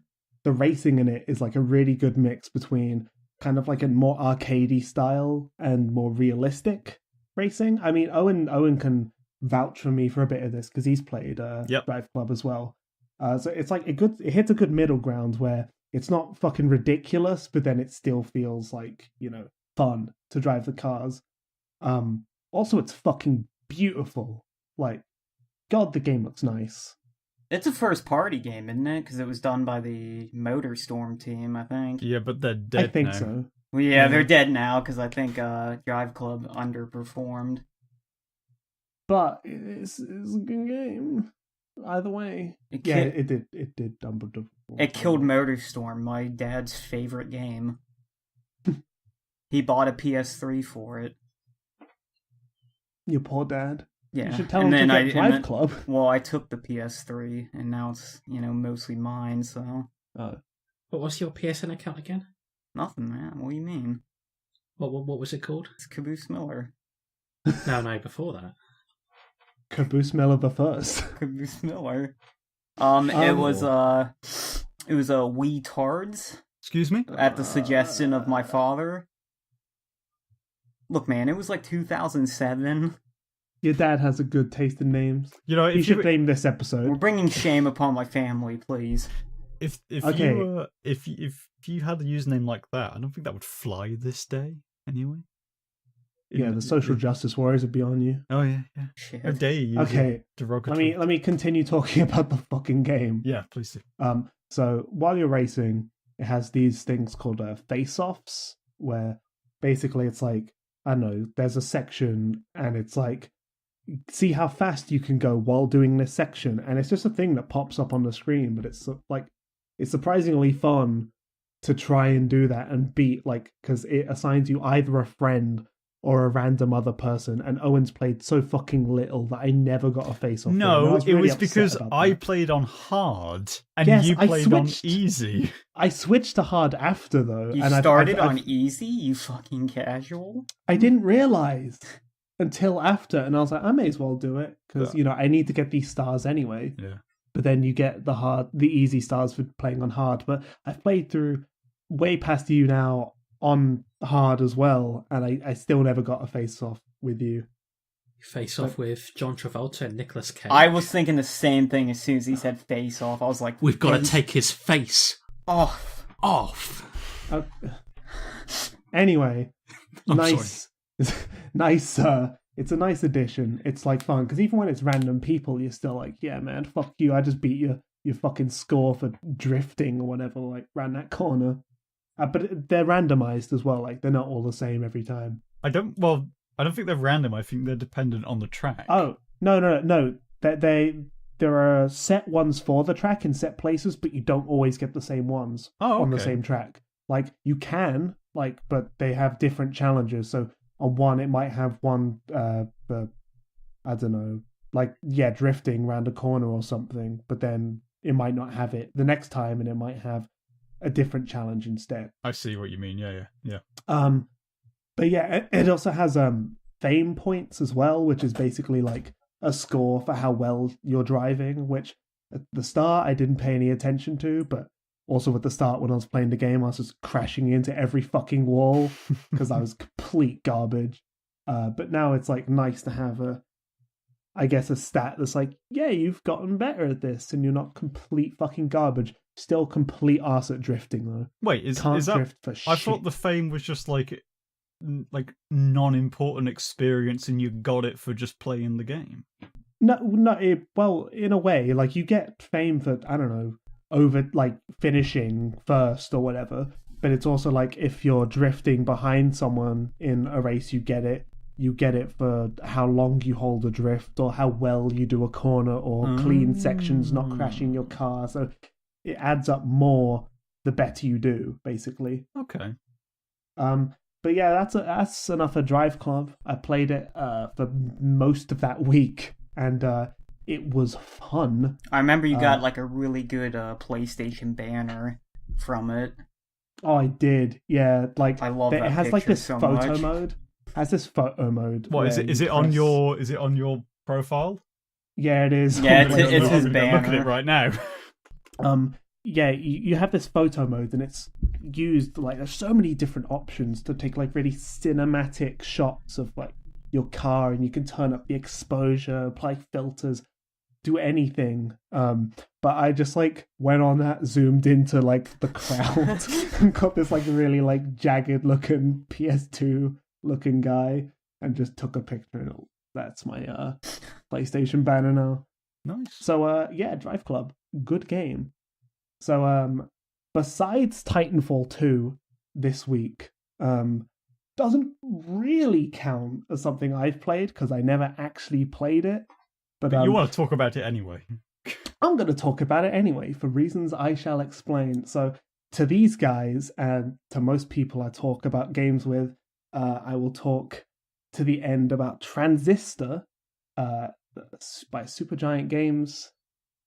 racing in it is like a really good mix between kind of like a more arcadey style and more realistic racing. I mean, Owen can vouch for me for a bit of this because he's played Drive Club as well. So it's like it hits a good middle ground where it's not fucking ridiculous, but then it still feels like, you know, fun to drive the cars. Also, it's fucking beautiful. Like, God, the game looks nice. It's a first-party game, isn't it? Because it was done by the Motorstorm team, I think. Yeah, but they're dead I think now. so. Well, yeah, they're dead now because I think Drive Club underperformed. But it's a good game. Either way. It did underperform. It killed Motorstorm, my dad's favorite game. He bought a PS3 for it. Your poor dad. Yeah. You should tell him to get Drive Club. Well, I took the PS3, and now it's, you know, mostly mine, so... Oh. What was your PSN account again? Nothing, man. What do you mean? What was it called? It's Caboose Miller. No, before that. Caboose Miller the First. Caboose Miller. It was a Wii Tards. Excuse me? At the suggestion of my father. Look, man, it was like 2007. Your dad has a good taste in names. You know, You should name this episode. We're bringing shame upon my family, please. If Okay. if you had a username like that, I don't think that would fly this day anyway. Yeah, the social justice warriors would be on you. Oh yeah. Shit. How dare you? Okay, Derogatory. let me continue talking about the fucking game. Yeah, please do. So while you're racing, it has these things called face-offs, where basically it's like, I don't know, there's a section and it's like, see how fast you can go while doing this section, and it's just a thing that pops up on the screen, but it's like, it's surprisingly fun to try and do that and beat, like, because it assigns you either a friend or a random other person, and Owen's played so fucking little that I never got a face-off. No, it really was upset because about I that. played on hard and Yes, you I played on switched. easy. I switched to hard after, though. You and started I've- on easy, you fucking casual? I didn't realize until after, and I was like, I may as well do it because you know I need to get these stars anyway. Yeah. But then you get the easy stars for playing on hard. But I've played through way past you now on hard as well, and I still never got a face off with you. Face off with John Travolta and Nicolas Cage. I was thinking the same thing as soon as he said face off. I was like, We've got to face take his face off. off. Anyway, I'm nice. Nice. It's a nice addition. It's like fun because even when it's random people, you're still like, yeah, man, fuck you. I just beat your fucking score for drifting or whatever, like round that corner. But they're randomized as well. Like they're not all the same every time. I don't think they're random. I think they're dependent on the track. Oh no. There are set ones for the track in set places, but you don't always get the same ones on the okay. same track. Like you can, but they have different challenges. So on one, it might have one for, I don't know, drifting around a corner or something, but then it might not have it the next time, and it might have a different challenge instead. I see what you mean. Yeah. But yeah, it also has fame points as well, which is basically like a score for how well you're driving, which at the start I didn't pay any attention to, but also at the start when I was playing the game, I was just crashing into every fucking wall because I was complete garbage. But now it's like nice to have a stat that's like, yeah, you've gotten better at this, and you're not complete fucking garbage. Still complete arse at drifting though. Wait, is Can't that? drift for I shit. thought the fame was just like non-important experience, and you got it for just playing the game. No, well, in a way, like you get fame for, I don't know, over like finishing first or whatever. But it's also like if you're drifting behind someone in a race, you get it. You get it for how long you hold a drift, or how well you do a corner, or clean sections, not crashing your car. So it adds up more the better you do, basically. Okay. But yeah, that's enough of Drive Club. I played it for most of that week, and it was fun. I remember you got like a really good PlayStation banner from it. Oh, I did. Yeah, like I love it that has like picture this so photo much. mode. Has this photo mode? What is where it? Is you it on press- your? Is it on your profile? Yeah, it is. Yeah, on it's my- his I'm looking at banner. it right now. Yeah, you have this photo mode, and it's used like there's so many different options to take like really cinematic shots of like your car, and you can turn up the exposure, apply filters, do anything. But I just like went on that, zoomed into like the crowd, and got this like really like jagged looking PS2 looking guy, and just took a picture. And that's my PlayStation banner now. Nice. So yeah, Drive Club, good game. So besides Titanfall 2 this week, doesn't really count as something I've played because I never actually played it. But you want to talk about it anyway. I'm going to talk about it anyway for reasons I shall explain. So to these guys and to most people I talk about games with, I will talk to the end about Transistor by Supergiant Games,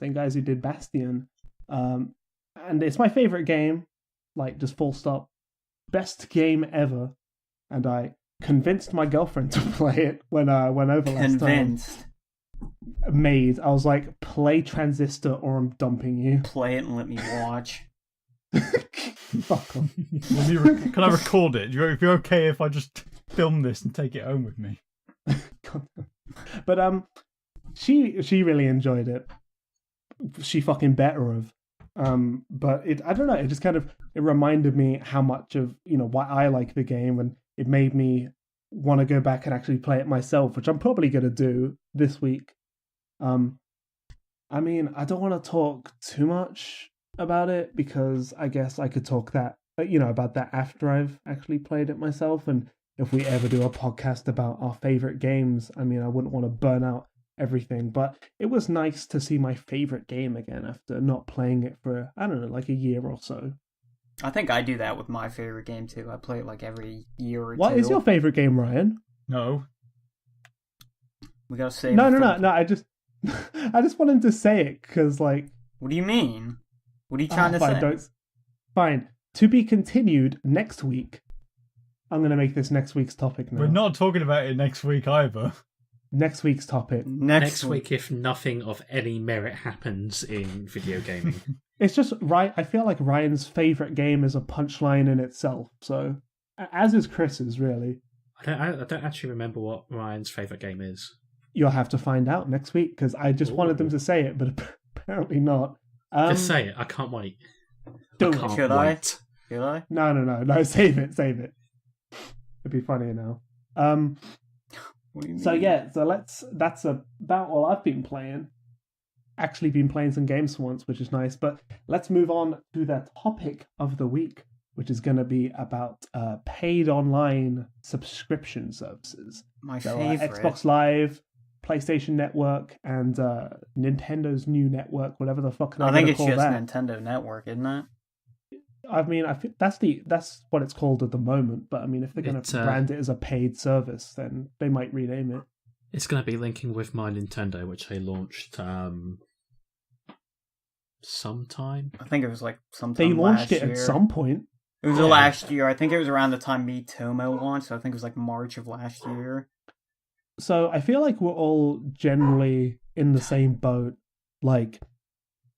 same guys who did Bastion. And it's my favorite game, like just full stop. Best game ever. And I convinced my girlfriend to play it when I went over last time. I was like, play Transistor or I'm dumping you. Play it and let me watch. Fuck off. Can I record it? If you're okay if I just film this and take it home with me? But she really enjoyed it. She fucking better have. But I don't know, it just kind of, it reminded me how much of, why I like the game, and it made me want to go back and actually play it myself, which I'm probably going to do this week. I mean, I don't want to talk too much about it because I guess I could talk about that after I've actually played it myself. And if we ever do a podcast about our favorite games, I mean, I wouldn't want to burn out everything, but it was nice to see my favorite game again after not playing it for, I don't know, like a year or so. I think I do that with my favorite game too. I play it like every year or two. What is your favorite game, Ryan? No. We gotta save No. it for- I just want him to say it because, like, What do you mean? What are you trying to say? Fine. To be continued next week. I'm going to make this next week's topic now. We're not talking about it next week either. Next week's topic. Next week, if nothing of any merit happens in video gaming. It's just right. I feel like Ryan's favorite game is a punchline in itself. So, as is Chris's, really. I don't actually remember what Ryan's favourite game is. You'll have to find out next week because I just wanted them to say it, but apparently not. Just say it. I can't wait. Don't. Should I? Should I? No. Save it. It'd be funnier now. What do you mean? So yeah, that's about all I've been playing. Actually been playing some games for once, which is nice. But let's move on to the topic of the week, which is going to be about paid online subscription services. My So favorite. Xbox Live, PlayStation Network, and Nintendo's new network, whatever the fuck I they're think gonna it's call just that. Nintendo Network, isn't it? I mean, I think that's what it's called at the moment. But I mean, if they're going to brand it as a paid service, then they might rename it. It's going to be linking with My Nintendo, which they launched sometime. I think it was like sometime They launched last it year. at some point. It was the last year. I think it was around the time Miitomo launched, so I think it was like March of last year. So I feel like we're all generally in the same boat. Like,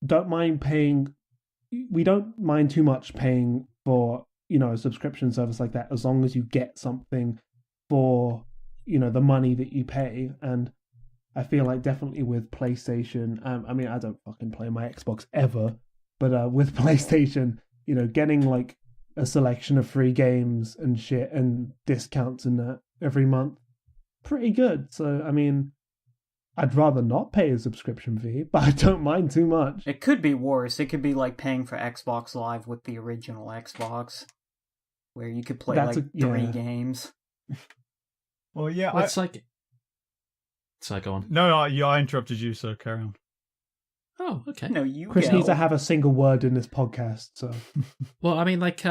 don't mind paying. We don't mind too much paying for a subscription service like that, as long as you get something for the money that you pay. And I feel like definitely with PlayStation. I mean, I don't fucking play my Xbox ever, but with PlayStation, getting like a selection of free games and shit and discounts and that every month, pretty good. So I mean, I'd rather not pay a subscription fee, but I don't mind too much. It could be worse. It could be like paying for Xbox Live with the original Xbox, where you could play three games. Well, yeah, well, it's like. So go on. No, I interrupted you, so carry on. Oh, okay. No, you. Chris needs to have a single word in this podcast. So, well, I mean, like,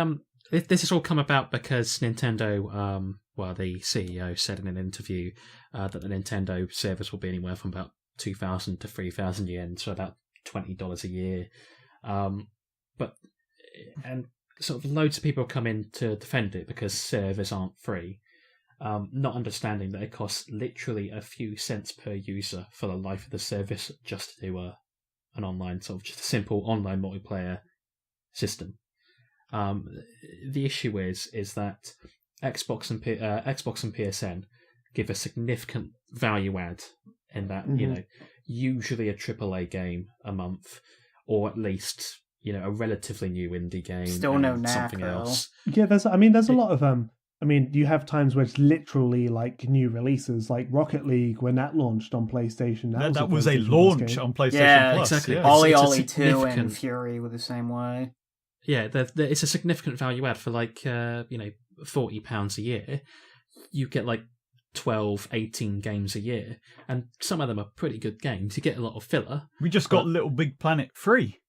this has all come about because Nintendo, the CEO said in an interview that the Nintendo service will be anywhere from about 2,000 to 3,000 yen, so about $20 a year. And sort of loads of people come in to defend it because servers aren't free. Not understanding that it costs literally a few cents per user for the life of the service just to do an online, sort of just a simple online multiplayer system. The issue is that Xbox and PSN give a significant value add in that, usually a AAA game a month, or at least, a relatively new indie game. Still no knack, something else. Yeah, there's a lot of you have times where it's literally like new releases, like Rocket League when that launched on PlayStation. That was a launch on PlayStation Plus. Exactly. Yeah. Ollie 2 and Fury were the same way. Yeah, it's a significant value add for like £40 a year. You get like 12, 18 games a year, and some of them are pretty good games. You get a lot of filler. We just got Little Big Planet free.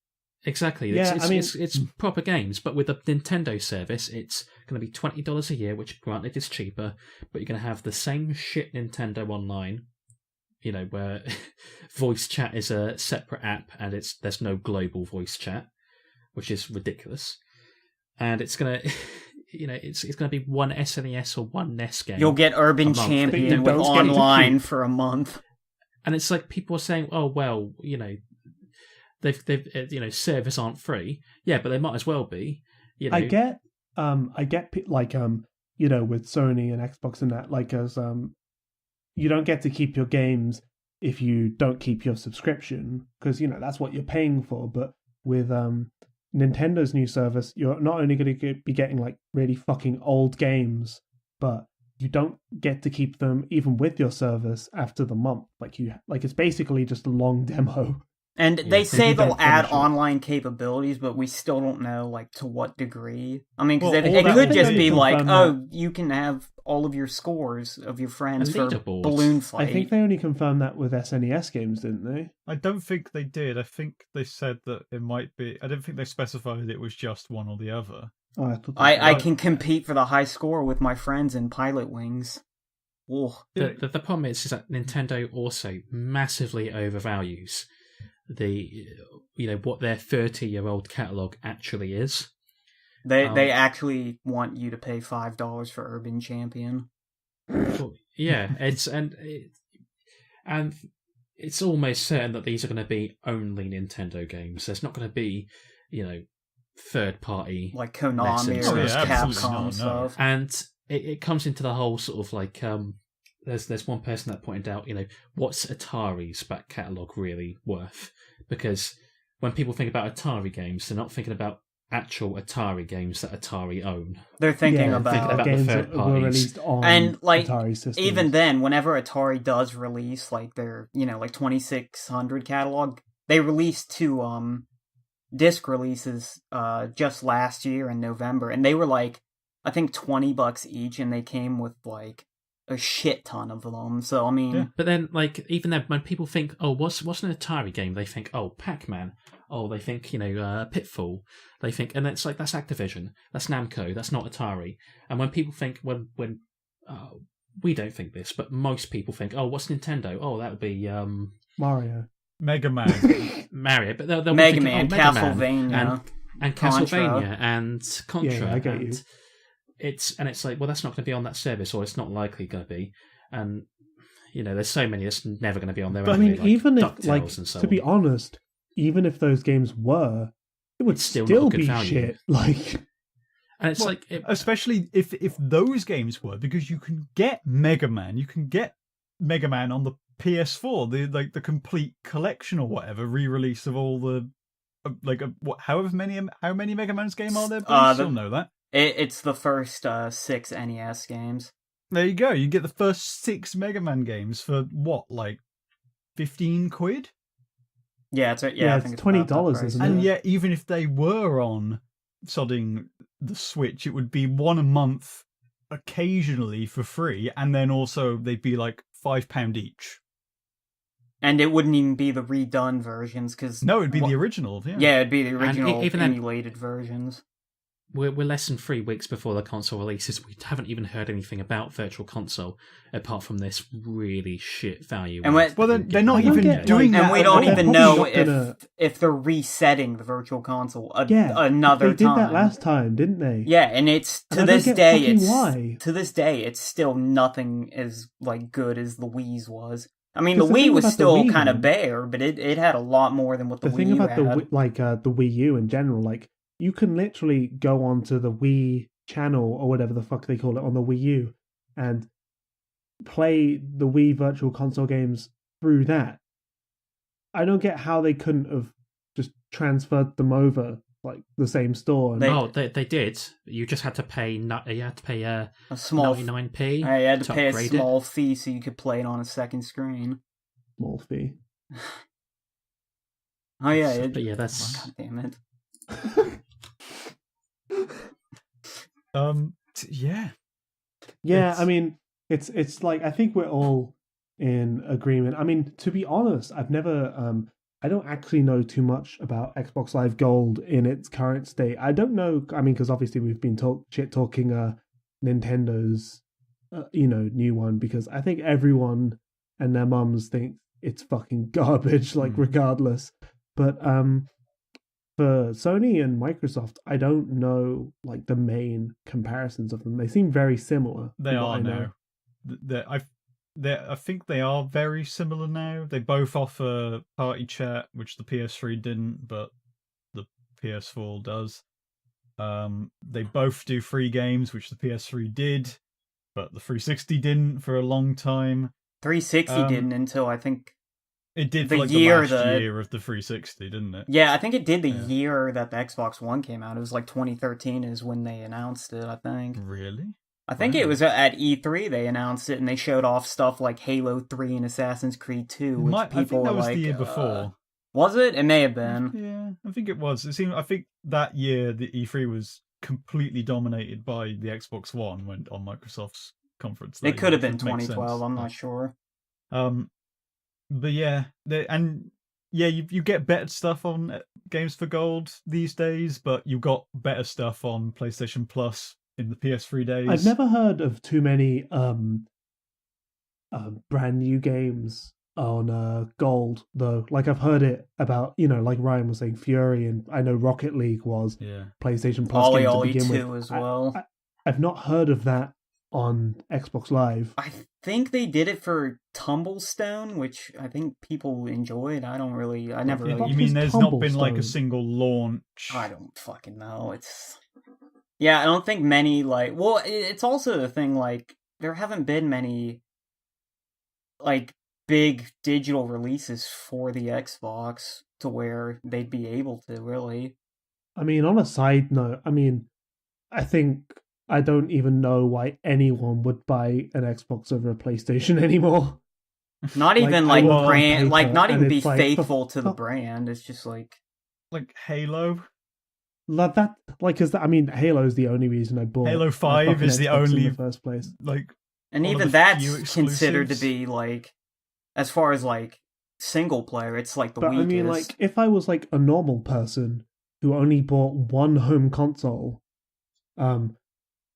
Exactly. Yeah, it's proper games, but with the Nintendo service, it's going to be $20 a year, which granted is cheaper, but you're going to have the same shit Nintendo Online, where voice chat is a separate app and there's no global voice chat, which is ridiculous. And it's going to, it's going to be one SNES or one NES game. You'll get Urban Champion with online for a month. And it's like people are saying, oh, well, they've servers aren't free. Yeah, but they might as well be. I get like with Sony and Xbox and that, like, as you don't get to keep your games if you don't keep your subscription, because that's what you're paying for. But with Nintendo's new service, you're not only going to be getting like really fucking old games, but you don't get to keep them even with your service after the month. Like it's basically just a long demo. And they say they'll add online capabilities, but we still don't know, like, to what degree. I mean, because it could just be like, you can have all of your scores of your friends for Balloon Fight. I think they only confirmed that with SNES games, didn't they? I don't think they did. I think they said that it might be... I don't think they specified it was just one or the other. Oh, I can compete for the high score with my friends in Pilot Wings. The problem is that Nintendo also massively overvalues what their 30-year-old catalog actually is. They actually want you to pay $5 for Urban Champion. Yeah, and it's almost certain that these are going to be only Nintendo games. There's not going to be, third party like Konami or Capcom stuff. And it comes into the whole sort of like There's one person that pointed out, what's Atari's back catalogue really worth? Because when people think about Atari games, they're not thinking about actual Atari games that Atari own. They're thinking about games the third that were released on Atari systems. Even then, whenever Atari does release like their, like 2600 catalog, they released 2 disc releases just last year in November, and they were like, I think $20 each, and they came with like a shit ton of them. So I mean, yeah. But then, like, even then, when people think, "Oh, what's an Atari game?" They think, "Oh, Pac-Man." Oh, they think, Pitfall. They think, and it's like that's Activision, that's Namco, that's not Atari. And when people think, when we don't think this, but most people think, "Oh, what's Nintendo?" Oh, that would be Mario, Mega Man, Mario. But they'll Mega be thinking, Man, Castlevania, and Contra. Castlevania and Contra. Yeah, I get you. It's like, well, that's not going to be on that service, or it's not likely going to be. And there's so many that's never going to be on there. But I anyway, mean, like even if, DuckTales like, and so to be on. honest, even if those games were, it would It's still still not good be value. shit. Like, And it's Well, especially if those games were, because you can get Mega Man, on the PS4, the complete collection or whatever re-release of all the how many Mega Man's game are there? Bruce? You'll know that. It's the first 6 NES games. There you go. You get the first 6 Mega Man games for what, like 15 quid? Yeah, I think it's it's about that $20, price. isn't it? And yet, even if they were on sodding the Switch, it would be one a month occasionally for free, and then also they'd be like £5 each. And it wouldn't even be the redone versions, because... No, it'd be the original. Yeah, it'd be the original even then- emulated versions. We're less than 3 weeks before the console releases. We haven't even heard anything about Virtual Console apart from this really shit value. And Well, then they're not I don't even get, doing like- that. And we at don't all. even They're know probably not if they're resetting the Virtual Console yeah, another they did time. that last time, didn't they? Yeah, and it's And to I don't this get day, fucking it's why. to this day, it's still nothing as like good as the Wii's was. I mean, the Because the Wii thing was about the still Wii, kind of man- bare, but it had a lot more than what the The Wii thing U about had. the Wii U in general, like, you can literally go onto the Wii channel or whatever the fuck they call it on the Wii U and play the Wii Virtual Console games through that. I don't get how they couldn't have just transferred them over like the same store. And They did. You just had to pay. You had to pay A small 99p. I had to pay a upgrade small fee so you could play it on a second screen. small fee. Oh yeah, But yeah, that's God damn it. Yeah. Yeah, It's- I mean, it's like, I think we're all in agreement. I mean, to be honest, I've never I don't actually know too much about Xbox Live Gold in its current state. I don't know. I mean, because obviously we've been talking Nintendo's new one, because I think everyone and their mums think it's fucking garbage, like regardless. But for Sony and Microsoft, I don't know like the main comparisons of them. They seem very similar. They from what are I know. now. I think they are very similar now. They both offer party chat, which the PS3 didn't, but the PS4 does. They both do free games, which the PS3 did, but the 360 didn't for a long time. 360 didn't until I think. It did The for like year the last that- year of the 360, didn't it? Yeah, I think it did the Yeah. year that the Xbox One came out. It was like 2013 is when they announced it, I think. Really? I think Wow. it was at E3 they announced it, and they showed off stuff like Halo 3 and Assassin's Creed 2, which I think people that were was like, the year before. Was it? It may have been. Yeah, I think it was. I think that year the E3 was completely dominated by the Xbox One went on Microsoft's conference. It could have been which makes 2012, sense. I'm not sure. But yeah, you get better stuff on Games for Gold these days, but you got better stuff on PlayStation Plus in the PS3 days. I've never heard of too many brand new games on Gold though. Like, I've heard it about, like Ryan was saying, Fury, and I know Rocket League was PlayStation Plus Ollie game to Ollie begin 2 with. as well. I've not heard of that on Xbox Live. I think they did it for Tumblestone, which I think people enjoyed. I never really... You mean there's not been like a Tumblestone? single launch? I don't fucking know. Yeah, I don't think many, like... Well, it's also the thing, like, there haven't been many, like, big digital releases for the Xbox to where they'd be able to, really. I mean, on a side note, I think I don't even know why anyone would buy an Xbox over a PlayStation anymore. Not even, I like, look on brand... Like, paper not and even be it's like, faithful to the fuck. brand. It's just, like... Like Halo? Like that, like, because Halo's the only reason I bought Halo a 5 fucking is the Xbox only- in the first place. Like, And one of even the that's few considered to exclusives. be, like... As far as, like, single player, it's, like, the But weakest. I mean, like, if I was like a normal person who only bought one home console, and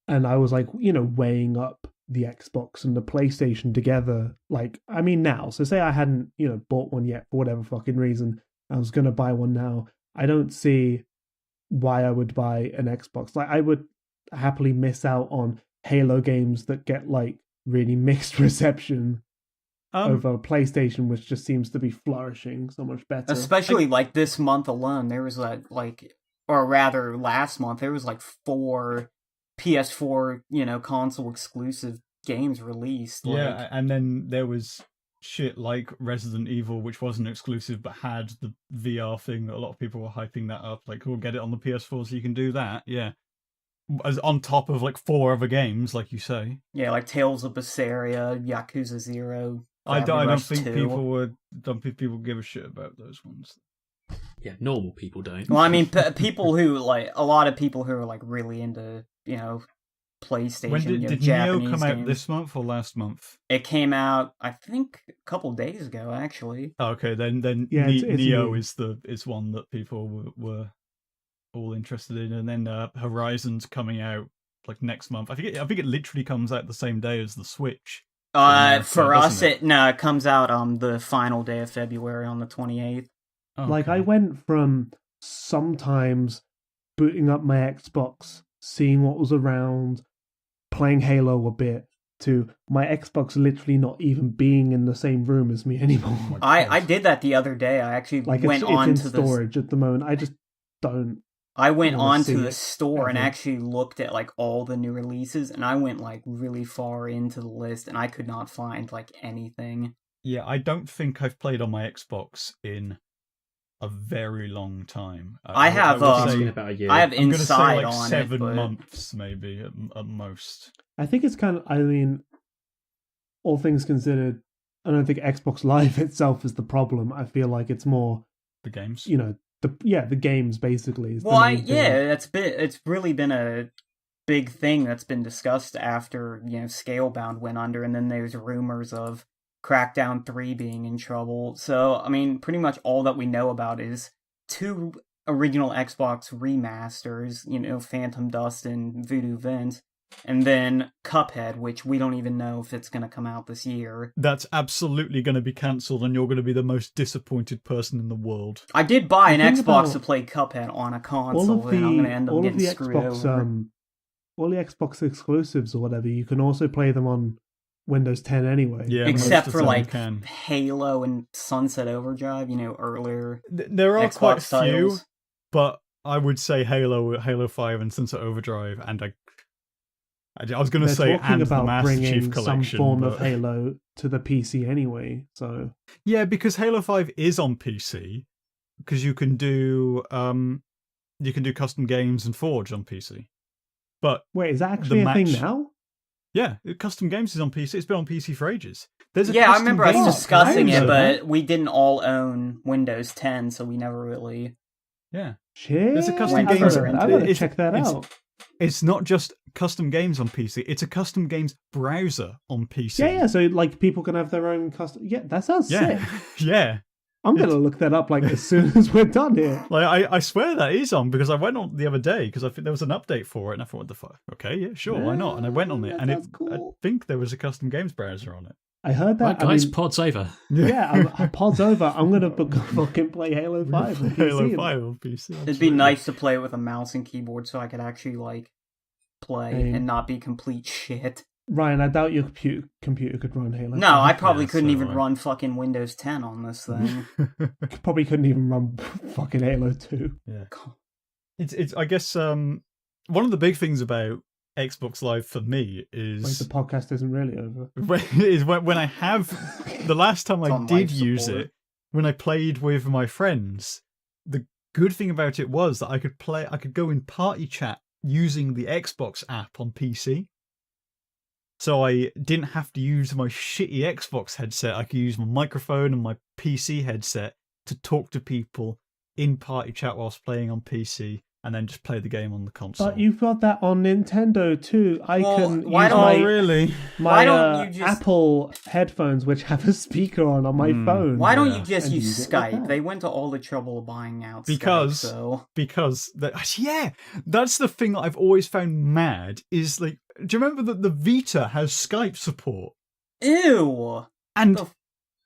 I was like, weighing up the Xbox and the PlayStation together, like, now, so say I hadn't, bought one yet for whatever fucking reason, I was gonna buy one now, I don't see why I would buy an Xbox. Like, I would happily miss out on Halo games that get like really mixed reception over PlayStation, which just seems to be flourishing so much better. Especially like this month alone, there was or rather last month, there was like 4 PS4, console exclusive games released. Yeah, and then there was shit like Resident Evil, which wasn't exclusive but had the VR thing that a lot of people were hyping that up. Like, we'll get it on the PS4 so you can do that. Yeah. As on top of like 4 other games, like you say. Yeah, like Tales of Berseria, Yakuza 0. I don't think 2. people give a shit about those ones. Yeah, normal people don't. Well, I mean, people who a lot of people who are like really into, PlayStation. When did Japanese Neo come out games. this month or last month? It came out, I think, a couple days ago, actually. Okay, then Yeah, it's Neo new. is one that people were all interested in, and then Horizon's coming out like next month. I think it literally comes out the same day as the Switch. For us, it comes out the final day of February on the 28th. Okay. Like, I went from sometimes booting up my Xbox, seeing what was around, playing Halo a bit, to my Xbox literally not even being in the same room as me anymore. I did that the other day. I actually Like, went it's on in to storage at the moment. I just don't. I went wanna on see to the it store and ever. actually looked at like all the new releases, and I went like really far into the list, and I could not find like anything. Yeah, I don't think I've played on my Xbox in a very long time. I have, would It's say- been about a year. I have I'm gonna say Inside like on 7 it, but months maybe at most. I think it's kind of. I mean, all things considered, I don't think Xbox Live itself is the problem. I feel like it's more, The games. the games basically. Is the well, main thing. it's really been a big thing that's been discussed after Scalebound went under, and then there's rumors of Crackdown 3 being in trouble. So I mean, pretty much all that we know about is 2 original Xbox remasters, Phantom Dust and Voodoo Vince, and then Cuphead, which we don't even know if it's going to come out this year. That's absolutely going to be cancelled, and you're going to be the most disappointed person in the world. I did buy an The thing Xbox about to play Cuphead on a all console, of and I'm going to the end up all of getting the screwed Xbox over. all the Xbox exclusives or whatever, you can also play them on Windows 10 anyway. Yeah, Except most for of them like can. Halo and Sunset Overdrive, earlier There are Xbox quite a few, titles. but I would say Halo 5 and Sunset Overdrive, and I was going to They're say talking and the about Master Chief bringing Collection. some form of but- Halo to the PC anyway. So Yeah, because Halo 5 is on PC, because you can do custom games and Forge on PC. But wait, is that actually a thing match- now? yeah, custom games is on PC. It's been on PC for ages. There's a Yeah, I custom remember us games discussing browser. it, but we didn't all own Windows 10, so we never really. Yeah. Shit, There's a custom Went games. further I into better it. check that out. It's not just custom games on PC. It's a custom games browser on PC. Yeah, so like people can have their own custom. Yeah, that sounds Yeah. sick. Yeah. I'm gonna look that up like as soon as we're done here. Like I swear that is on, because I went on the other day because I think there was an update for it, and I thought, what the fuck? Okay, yeah, sure, why not? And I went on it, Yeah, and that's I cool. think there was a custom games browser on it. I heard that. Right, guys, I mean, pod's over. yeah, pod's over. I'm gonna fucking play Halo 5 on PC. Halo 5 on PC. It'd be absolutely. nice to play with a mouse and keyboard so I could actually like play Hey. and not be complete shit. Ryan, I doubt your computer could run Halo. No, I probably Yeah, couldn't so even do I. run fucking Windows 10 on this thing. Probably couldn't even run fucking Halo 2. Yeah. It's I guess one of the big things about Xbox Live for me Wait, is the podcast isn't really over. when I have the last time It's I on did life use support. it, when I played with my friends, the good thing about it was that I could go in party chat using the Xbox app on PC. So I didn't have to use my shitty Xbox headset. I could use my microphone and my PC headset to talk to people in party chat whilst playing on PC, and then just play the game on the console. But you've got that on Nintendo too. I Well, can why use don't- my, really? my why don't you just- Apple headphones, which have a speaker on my phone. Why don't Yeah. you just And use use it like Skype? that. They went to all the trouble of buying out Because- Skype, so... Because that's the thing that I've always found mad is, like, do you remember that the Vita has Skype support Ew! and The-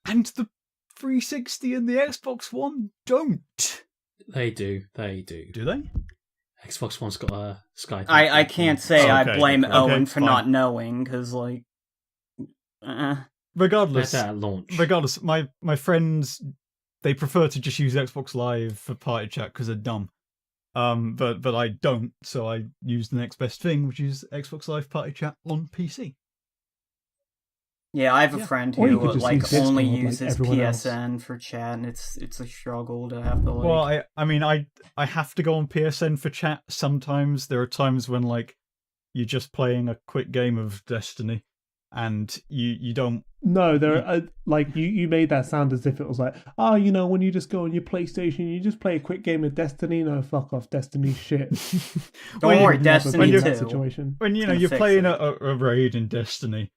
the 360 and the Xbox One don't? They do. They do. Do they? Xbox One's got a Skype. I can't say I Okay, blame okay, Owen for fine. not knowing, because, like... regardless, At launch. my friends, they prefer to just use Xbox Live for party chat because they're dumb. But I don't, so I use the next best thing, which is Xbox Live Party Chat on PC. Yeah, I have a friend Or you who could just like use Discord only like uses everyone else. PSN for chat, and it's a struggle to have to like. Well, I mean, I have to go on PSN for chat sometimes. There are times when like you're just playing a quick game of Destiny, and you don't. No, there are like you made that sound as if it was like, when you just go on your PlayStation, you just play a quick game of Destiny. No, fuck off, Destiny shit. Don't worry, You'd never Destiny be in that 2. situation. When you're playing a raid in Destiny,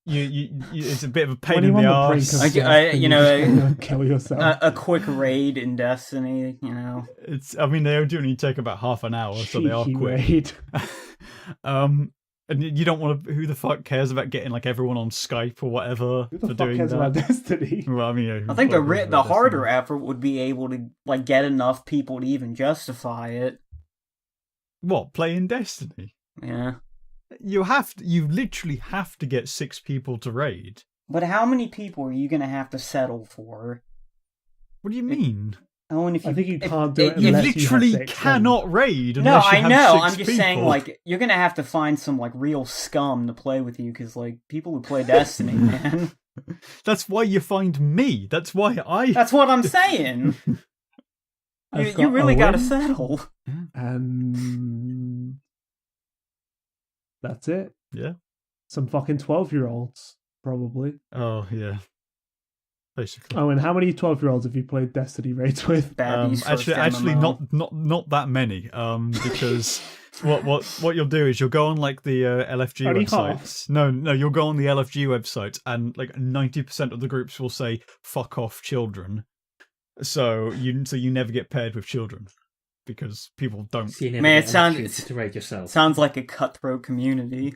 you it's a bit of a pain When in you're the on the brink arse. of I- death I- and you you just know, wanna kill yourself. A quick raid in Destiny, I mean, they do only take about half an hour, so they are Cheeky quick. raid. And you don't want to. Who the fuck cares about getting like everyone on Skype or whatever Who for the fuck doing cares that? about Destiny? Well, I mean, yeah, I think who cares the about harder Destiny? effort would be able to like get enough people to even justify it. What, playing Destiny? Yeah. You literally have to get 6 people to raid. But how many people are you gonna have to settle for? What do you mean? Oh, and if I think you can't do it You unless you have literally 6, cannot raid No, unless you I have know. 6 I'm just people. saying, like, you're gonna have to find some like real scum to play with you, because like people who play Destiny, man. That's why you find me. That's why I. That's what I'm saying. I've you got really gotta Owen, settle. And that's it. Yeah. Some fucking 12-year-olds, probably. Oh yeah. Basically. Oh, and how many 12-year-olds have you played Destiny raids with? Babby's first Actually, MMO. not that many. Because what you'll do is you'll go on like the LFG Only websites. No, you'll go on the LFG website, and like 90% of the groups will say "fuck off, children." So you never get paired with children because people don't. So you never Man, get it an opportunity sounds to raid yourself. sounds like a cutthroat community.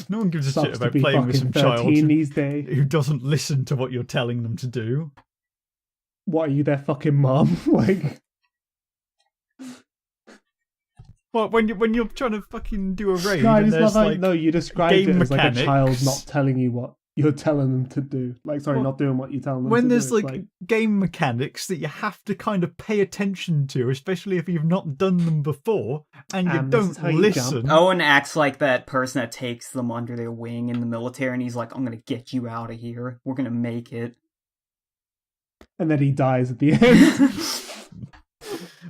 No one gives a Sucks shit to about be playing with fucking some child 13 these days. who doesn't listen to what you're telling them to do. What, are you their fucking mom? Like, Well, when you're trying to fucking do a raid, no, I and just there's love how like no, you described it game as like a child mechanics. not telling you what you're telling them to do. Like, sorry, Well, not doing what you're telling them when to there's do. It's like game mechanics that you have to kind of pay attention to, especially if you've not done them before and you And this is don't how you listen. Owen acts like that person that takes them under their wing in the military, and he's like, "I'm gonna get you out of here. We're gonna make it." and then he dies at the end.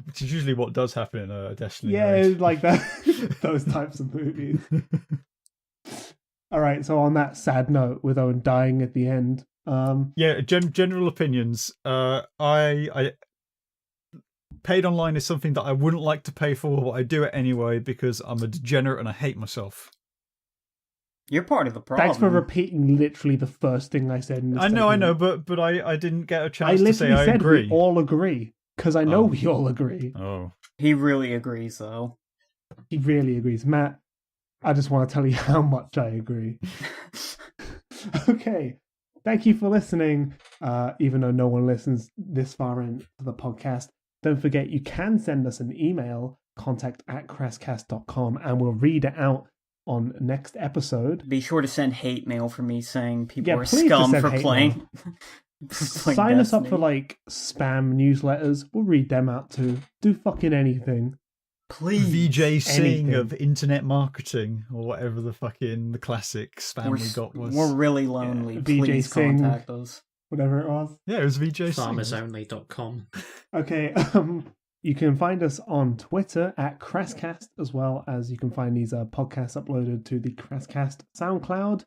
Which is usually what does happen in a Destiny Yeah, raid. like that. Those types of movies. All right, so on that sad note, with Owen dying at the end, Yeah, general opinions. I paid online is something that I wouldn't like to pay for, but I do it anyway because I'm a degenerate and I hate myself. You're part of the problem. thanks for repeating literally the first thing I said. In this I know, segment. but I didn't get a I chance to say literally I said agree. we all agree because I know Oh. we all agree. Oh, He really agrees, though. He really agrees, Matt. I just want to tell you how much I agree. Okay, thank you for listening. Even though no one listens this far into the podcast, don't forget you can send us an email, contact@crasscast.com, and we'll read it out on next episode. Be sure to send hate mail for me saying people are please just scum send for hate playing. Sign us up for like spam newsletters. We'll read them out too. Do fucking anything. Please. VJ Singh anything. of internet marketing or whatever the fucking the classic spam we got was. We're really lonely. Yeah, VJ Please Singh. contact us. Whatever it was. Yeah, it was VJ Singh. Farmersonly.com. Okay, you can find us on Twitter at CRASSCAST, as well as you can find these podcasts uploaded to the CRASSCAST SoundCloud.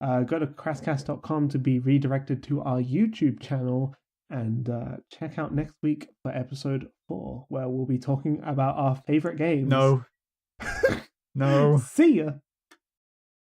Go to crasscast.com to be redirected to our YouTube channel, and check out next week for episode 4, where we'll be talking about our favorite games. No. No. See ya!